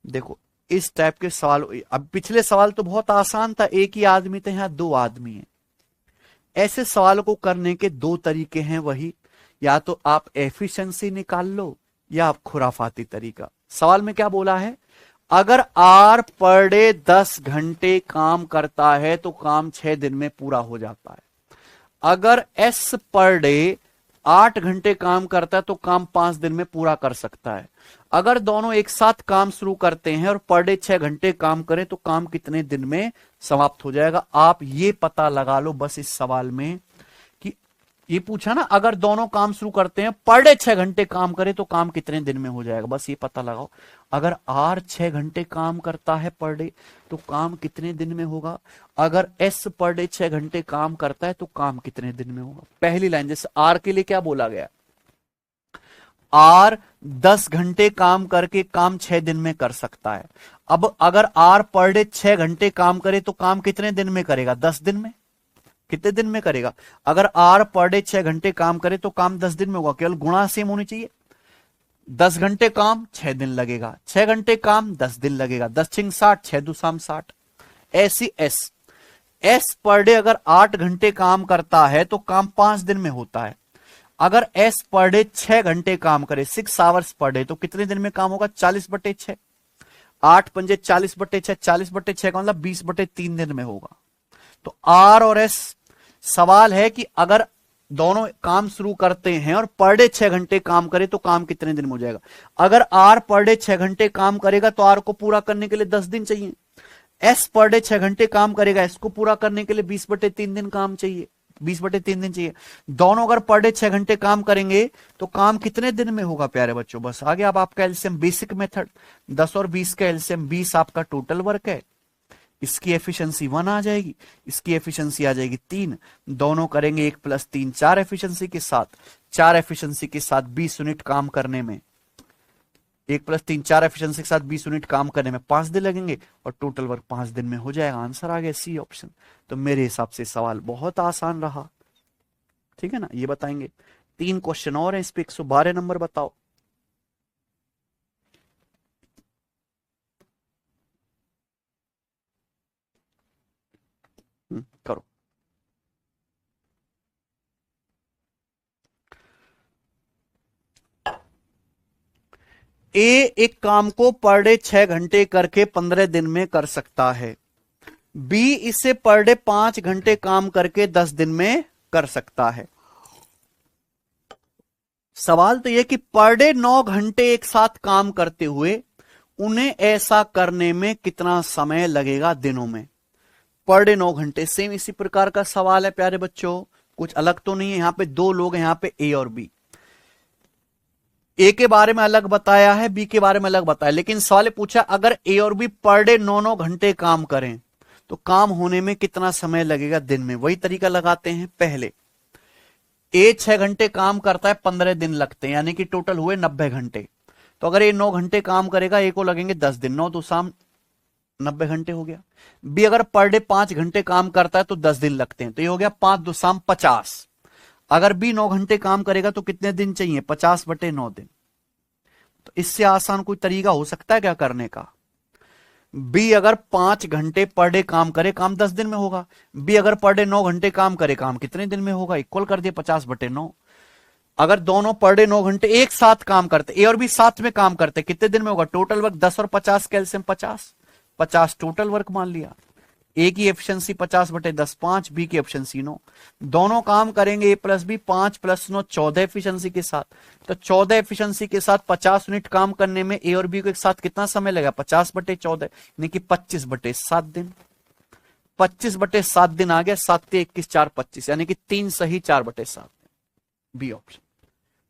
देखो इस टाइप के सवाल, अब पिछले सवाल तो बहुत आसान था, एक ही आदमी थे, यहां 2 आदमी हैं। ऐसे सवाल को करने के 2 तरीके हैं, वही या तो आप एफिशिएंसी निकाल लो या आप खुराफाती तरीका। सवाल में क्या बोला है? अगर आर पर डे 10 घंटे काम करता है तो काम 6 दिन में पूरा हो जाता है। अगर एस पर डे 8 घंटे काम करता है तो काम 5 दिन में पूरा कर सकता है। अगर दोनों एक साथ काम शुरू करते हैं और पर डे 6 घंटे काम करें तो काम कितने दिन में समाप्त हो जाएगा? आप ये पता लगा लो बस इस सवाल में कि ये पूछा ना, अगर दोनों काम शुरू करते हैं पर डे 6 घंटे काम करे तो काम कितने दिन में हो जाएगा, बस ये पता लगाओ। अगर आर 6 घंटे काम करता है पर डे तो काम कितने दिन में होगा? अगर एस पर डे 6 घंटे काम करता है तो काम कितने दिन में होगा? पहली लाइन, जैसे आर के लिए क्या बोला गया? आर 10 घंटे काम करके काम 6 दिन में कर सकता है। अब अगर आर पर डे 6 घंटे काम करे तो काम कितने दिन में करेगा? 10 दिन में। कितने दिन में करेगा? अगर आर पर डे 6 घंटे काम करे तो काम 10 दिन में होगा, केवल गुणा सेम होनी चाहिए। 10 घंटे काम 6 दिन लगेगा, 6 घंटे काम 10 दिन लगेगा, 10 6 60, 6 2 60। ऐसी एस, एस पर डे अगर 8 घंटे काम करता है तो काम 5 दिन में होता है। अगर एस पर डे 6 घंटे काम करे, 6 आवर्स पर डे, तो कितने दिन में काम होगा? 40/6, 8 पंजे 40/6, 40/6 का मतलब 20/3 दिन में होगा। तो आर और एस, सवाल है कि अगर दोनों काम शुरू करते हैं और पर डे 6 घंटे काम करे तो काम कितने दिन में हो जाएगा? अगर आर पर डे 6 घंटे काम करेगा तो आर को पूरा करने के लिए 10 दिन चाहिए। एस पर डे 6 घंटे काम करेगा, एस को पूरा करने के लिए 20/3 दिन काम चाहिए, 20/3 दिन चाहिए। दोनों अगर पर डे 6 घंटे काम करेंगे तो काम कितने दिन में होगा प्यारे बच्चों? बस आ गया अब आपका एलसीएम, बेसिक मेथड। 10 और 20 का एलसीएम 20 आपका टोटल वर्क है, इसकी एफिशिएंसी 1 आ जाएगी, इसकी एफिशिएंसी आ जाएगी 3। दोनों करेंगे 1 + 3 4 एफिशिएंसी के साथ, 4 एफिशिएंसी के साथ 20 यूनिट काम करने में, 1 + 3 4 एफिशिएंसी के साथ 20 यूनिट काम करने में 5 दिन लगेंगे और टोटल वर्क 5 दिन में हो जाएगा। आंसर आ गया सी ऑप्शन। तो मेरे हिसाब से सवाल बहुत आसान रहा, ठीक है ना। ये बताएंगे 3 क्वेश्चन और है, इस पे 112 नंबर बताओ। करो। ए एक काम को पर डे 6 घंटे करके 15 दिन में कर सकता है। बी इसे पर डे 5 घंटे काम करके 10 दिन में कर सकता है। सवाल तो यह कि पर डे 9 घंटे एक साथ काम करते हुए उन्हें ऐसा करने में कितना समय लगेगा दिनों में? पर डे 9 घंटे, सेम इसी प्रकार का सवाल है प्यारे बच्चों, कुछ अलग तो नहीं है। यहां पे 2 लोग हैं, यहां पे ए और बी। ए के बारे में अलग बताया है, बी के बारे में अलग बताया, लेकिन सवाल पूछा अगर ए और बी पर डे 9 घंटे काम करें तो काम होने में कितना समय लगेगा दिन में? वही तरीका लगाते हैं। पहले ए 6 घंटे काम करता है, 15 दिन लगते हैं, यानी कि टोटल हुए 90 घंटे। तो अगर ए 9 घंटे काम करेगा, ए को लगेंगे 10 दिन, 9 तो शाम 90 घंटे हो गया। बी अगर पर डे 5 घंटे काम करता है तो 10 दिन लगते हैं, तो ये हो गया 5 2 शाम 50। अगर बी 9 घंटे काम करेगा तो कितने दिन चाहिए? 50/9 दिन। तो इससे आसान कोई तरीका हो सकता है क्या करने का? बी अगर 5 घंटे पर डे काम करे, काम 10 दिन में होगा। बी अगर पर डे 9 घंटे काम करे, काम कितने दिन में होगा? इक्वल कर दिए 50/9। अगर दोनों पर डे 9 घंटे एक साथ काम करते, ए और बी साथ में काम करते, कितने दिन में होगा? टोटल वर्क 10 और 50 कैलसियम 50, 50 टोटल वर्क मान लिया। ए की एफिशिएंसी 50/10 5, बी की एफिशिएंसी 9। दोनों काम करेंगे ए प्लस बी, 5 + 9 14 एफिशिएंसी के साथ। तो 14 एफिशिएंसी के साथ 50 यूनिट काम करने में ए और बी को एक साथ कितना समय लगेगा? 50/14 यानी कि 25/7 दिन। 25/7 दिन आ गया, 7 21 4 25, यानी कि 3 सही 4/7, बी ऑप्शन।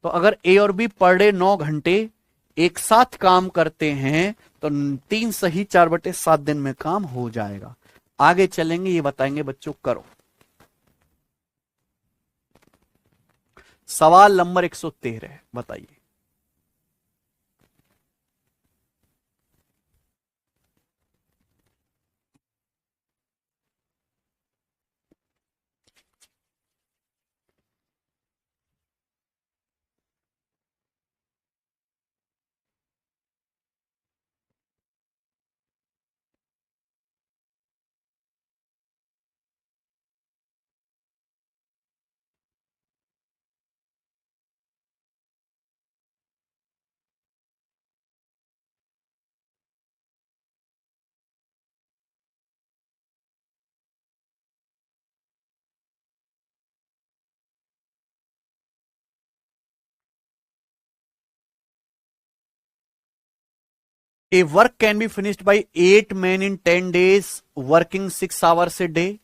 तो अगर ए और बी पर डे 9 घंटे एक साथ काम करते हैं तो 3 सही 4/7 दिन में काम हो जाएगा। आगे चलेंगे, ये बताएंगे बच्चों। करो सवाल नंबर 113, बताइए। A work can be finished by 8 men in 10 days, working 6 hours a day.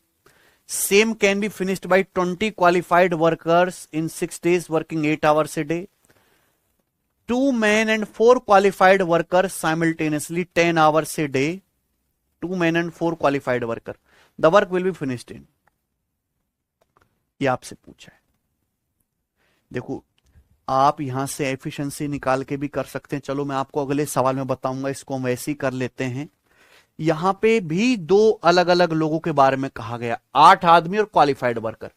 Same can be finished by 20 qualified workers in 6 days, working 8 hours a day. 2 men and 4 qualified workers simultaneously 10 hours a day. 2 men and 4 qualified worker. The work will be finished in. ये आपसे पूछा है। देखो, आप यहां से efficiency निकाल के भी कर सकते हैं। चलो मैं आपको अगले सवाल में बताऊंगा, इसको हम वैसे ही कर लेते हैं। यहां पे भी 2 अलग अलग लोगों के बारे में कहा गया, 8 आदमी और क्वालिफाइड वर्कर।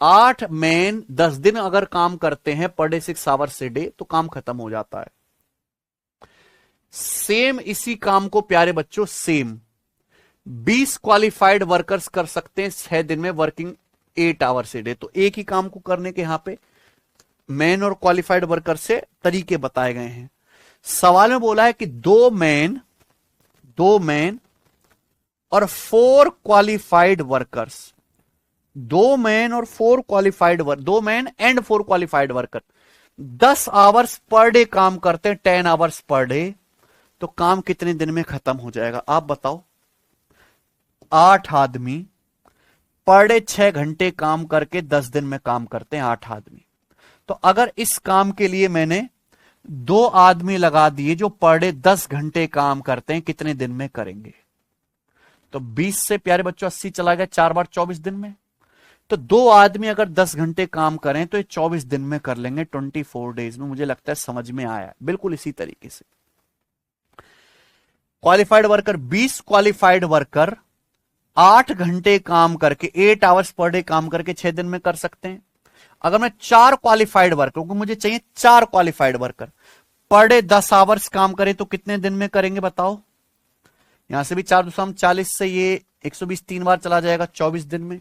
8 मैन 10 दिन अगर काम करते हैं per day 6 hours a day तो काम खत्म हो जाता है। सेम इसी काम को प्यारे बच्चों सेम 20 क्वालिफाइड वर्कर्स कर सकते हैं 6 दिन में, वर्किंग 8 आवर्स ए डे। तो एक ही काम को करने के यहां पे मैन और क्वालिफाइड वर्कर से तरीके बताए गए हैं। सवाल में बोला है कि 2 मैन और 4 क्वालिफाइड वर्कर्स दो मैन और 4 qualified work, 2 man and 4 qualified worker 10 hours per day काम करते हैं, 10 आवर्स पर डे, तो काम कितने दिन में खत्म हो जाएगा आप बताओ। 8 आदमी पर डे 6 घंटे काम करके 10 दिन में काम करते हैं 8 आदमी। तो अगर इस काम के लिए मैंने 2 आदमी लगा दिए जो पर डे 10 घंटे काम करते हैं, कितने दिन में करेंगे? तो 20 से प्यारे बच्चों 80 चला गया, 4 बार 24 दिन में। तो 2 आदमी अगर 10 घंटे काम करें तो ये 24 दिन में कर लेंगे, 24 डेज में। मुझे लगता है समझ में आया। बिल्कुल इसी तरीके से क्वालिफाइड वर्कर, 20 क्वालिफाइड वर्कर 8 घंटे काम करके 8 आवर्स पर डे काम करके 6 दिन में कर सकते हैं। अगर मैं 4 क्वालिफाइड वर्कर, क्योंकि मुझे चाहिए 4 qualified worker, per day 10 hours काम करें तो कितने दिन में करेंगे बताओ। यहां से भी 4 दूसरा 40 से ये 120 3 बार चला जाएगा 24 दिन में।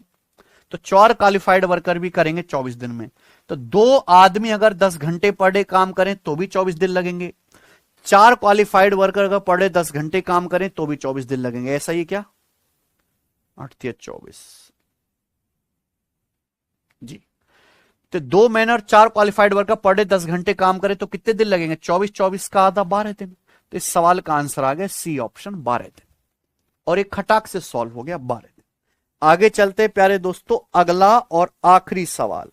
तो 4 क्वालिफाइड वर्कर भी करेंगे 24 दिन में। तो 2 आदमी अगर 10 घंटे पर डे काम करें तो भी 24 दिन लगेंगे। 4 क्वालिफाइड वर्कर अगर पर डे 10 घंटे काम करें तो भी 24 दिन लगेंगे। ऐसा ही क्या? 8 या 24 जी। तो 2 मैन और 4 क्वालिफाइड वर्कर पर डे 10 घंटे काम करें तो कितने दिन लगेंगे? 24, 24 का आधा 12 दिन। तो इस सवाल का आंसर आ गया सी ऑप्शन, 12 दिन। और एक खटाक से सॉल्व हो गया, 12 दिन। आगे चलते प्यारे दोस्तों, अगला और आखिरी सवाल।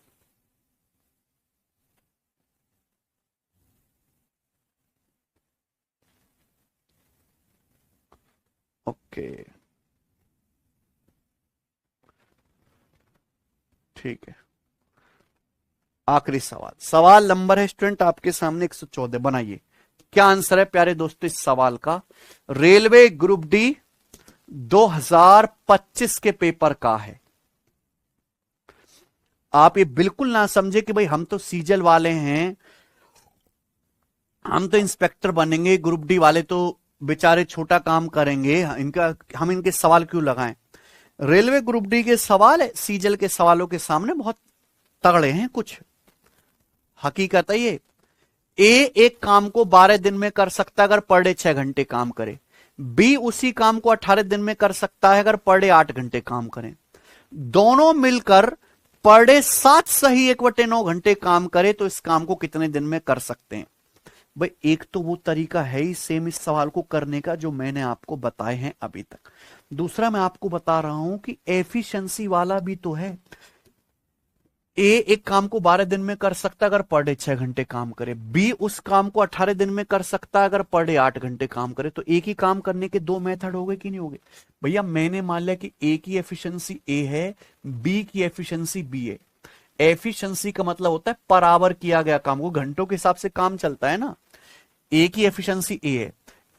ओके ठीक है, आखिरी सवाल। सवाल नंबर है स्टूडेंट आपके सामने 114। बनाइए क्या आंसर है प्यारे दोस्तों इस सवाल का। रेलवे ग्रुप डी 2025 के पेपर का है। आप ये बिल्कुल ना समझे कि भाई हम तो सीजल वाले हैं, हम तो इंस्पेक्टर बनेंगे, ग्रुप डी वाले तो बेचारे छोटा काम करेंगे, इनका हम इनके सवाल क्यों लगाएं। रेलवे ग्रुप डी के सवाल है सीजल के सवालों के सामने बहुत तगड़े हैं कुछ। हकीकत है ये। ए एक काम को 12 दिन में कर सकता है अगर पर डे 6 घंटे काम करे। बी उसी काम को 18 दिन में कर सकता है अगर पर डे 8 घंटे काम करें। दोनों मिलकर पर डे 7 सही 1/9 घंटे काम करे तो इस काम को कितने दिन में कर सकते हैं? भाई एक तो वो तरीका है ही सेम इस सवाल को करने का जो मैंने आपको बताए हैं अभी तक। दूसरा मैं आपको बता रहा हूं कि एफिशिएंसी वाला भी तो है। ए एक काम को 12 दिन में कर सकता है अगर पर डे 6 घंटे काम करे। बी उस काम को 18 दिन में कर सकता है अगर पर डे 8 घंटे काम करे। तो एक ही काम करने के 2 मेथड हो गए कि नहीं हो गए? भैया मैंने मान लिया कि ए की एफिशिएंसी ए है, बी की एफिशिएंसी बी है। एफिशिएंसी का मतलब होता है पर आवर किया गया काम, वो घंटों के हिसाब से काम चलता है ना। ए की एफिशिएंसी ए है,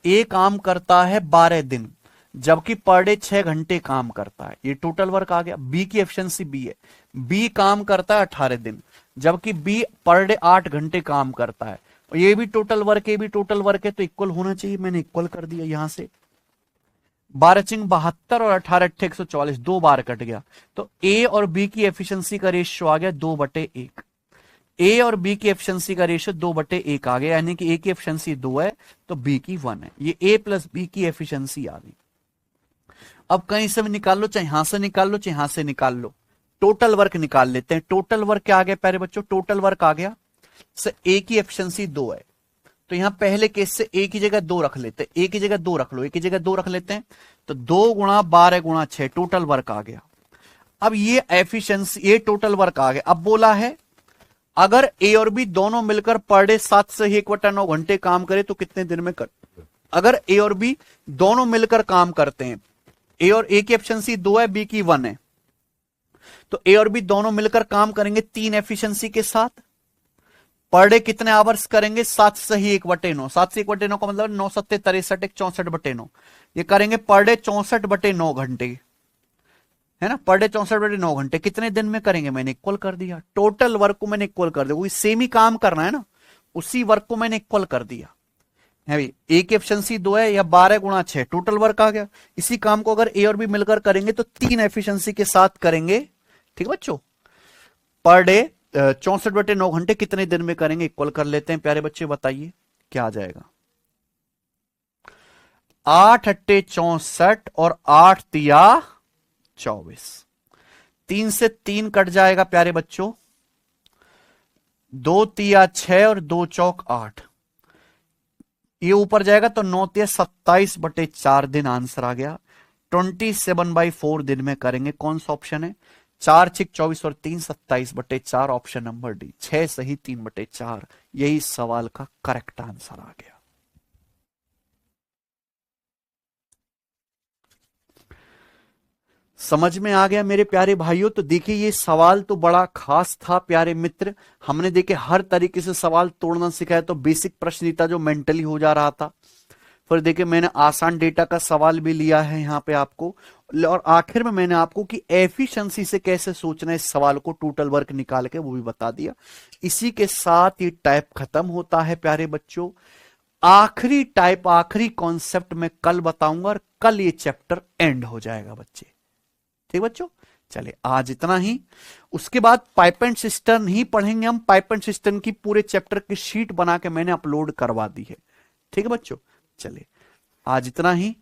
ए काम करता है 12 दिन जबकि पर डे 6 घंटे काम करता है, ये टोटल वर्क आ गया। बी की एफिशिएंसी बी है, बी काम करता है 18 दिन जबकि बी पर डे 8 घंटे काम करता है। ये भी टोटल वर्क, ये भी टोटल वर्क है तो इक्वल होना चाहिए। मैंने इक्वल कर दिया यहां से। 12 चिंग 72 और 18 अट्ठे 144, 2 बार कट गया। तो ए और बी की एफिशिएंसी का रेशियो आ गया 2/1। ए और बी की एफिशिएंसी का रेशियो 2/1 आ गया, यानी कि ए की एफिशिएंसी 2 है तो बी की 1 है। ये ए प्लस बी की एफिशिएंसी आ गई। अब कहीं से भी निकाल लो, चाहे यहां से निकाल लो चाहे यहां से निकाल लो। टोटल वर्क निकाल लेते हैं। टोटल वर्क क्या आ गया प्यारे बच्चों? टोटल वर्क आ गया से ए की एफिशिएंसी 2 है तो यहां पहले केस से ए की जगह 2 रख लेते हैं। ए की जगह 2 रख लो, ए की जगह 2 रख लेते हैं। तो 2 गुणा 12 गुणा 6 टोटल वर्क आ गया। अब ये एफिशिएंसी, ये टोटल वर्क आ गया। अब बोला है अगर ए और बी दोनों मिलकर पर डे 7 से 1/9 घंटे काम करे तो कितने दिन में कर। अगर ए और बी दोनों मिलकर काम करते हैं, ए और ए की एफिशिएंसी 2 है, बी की 1 है, तो ए और बी दोनों मिलकर काम करेंगे 3 एफिशिएंसी के साथ। पर डे कितने आवर्स करेंगे? 7 से ही 1/9। 7 से 1/9 का मतलब 9 7 63 64/9। ये करेंगे पर डे 64/9 घंटे, है ना। पर डे 64/9 घंटे कितने दिन में करेंगे? मैंने इक्वल कर दिया। टोटल वर्क को मैंने इक्वल कर दिया, वही सेम ही काम करना है ना, उसी वर्क को मैंने इक्वल कर दिया है भाई। ए की एफिशिएंसी 2 है या 12 गुणा 6 टोटल वर्क आ गया। इसी काम को अगर ए और बी मिलकर करेंगे तो 3 एफिशिएंसी के साथ करेंगे, ठीक बच्चों। पर डे 64/9 घंटे कितने दिन में करेंगे? इक्वल कर लेते हैं प्यारे बच्चे, बताइए क्या आ जाएगा। 8 अट्टे 64 और 8 तिया 24। 3 से 3 कट जाएगा प्यारे बच्चों, 2 तिया 6 और 2 चौक 8, ये ऊपर जाएगा तो 9 तिया 27/4 दिन आंसर आ गया। 27/4 दिन में करेंगे, कौन सा ऑप्शन है, 4 6 24 और 3 27/4, ऑप्शन नंबर डी, 6 सही 3/4, यही सवाल का करेक्ट आंसर आ गया। समझ में आ गया मेरे प्यारे भाइयों। तो देखिए ये सवाल तो बड़ा खास था प्यारे मित्र, हमने देखे हर तरीके से सवाल तोड़ना सिखाया। तो बेसिक प्रश्न था जो मेंटली हो जा रहा था, फिर देखिए मैंने आसान डेटा का सवाल भी लिया है यहाँ पे आपको, और आखिर में मैंने आपको कि एफिशिएंसी से कैसे सोचना है इस सवाल को, टोटल वर्क निकाल के वो भी बता दिया। इसी के साथ ये टाइप खत्म होता है प्यारे बच्चों। आखिरी टाइप, आखिरी कॉन्सेप्ट मैं कल बताऊंगा, और कल ये चैप्टर एंड हो जाएगा बच्चे। ठीक बच्चों, चलिए आज इतना ही। उसके बाद पाइप एंड सिस्टम ही पढ़ेंगे हम। पाइप एंड सिस्टम की पूरे चैप्टर की शीट बना के मैंने अपलोड करवा दी है। ठीक है बच्चों, चलिए आज इतना ही।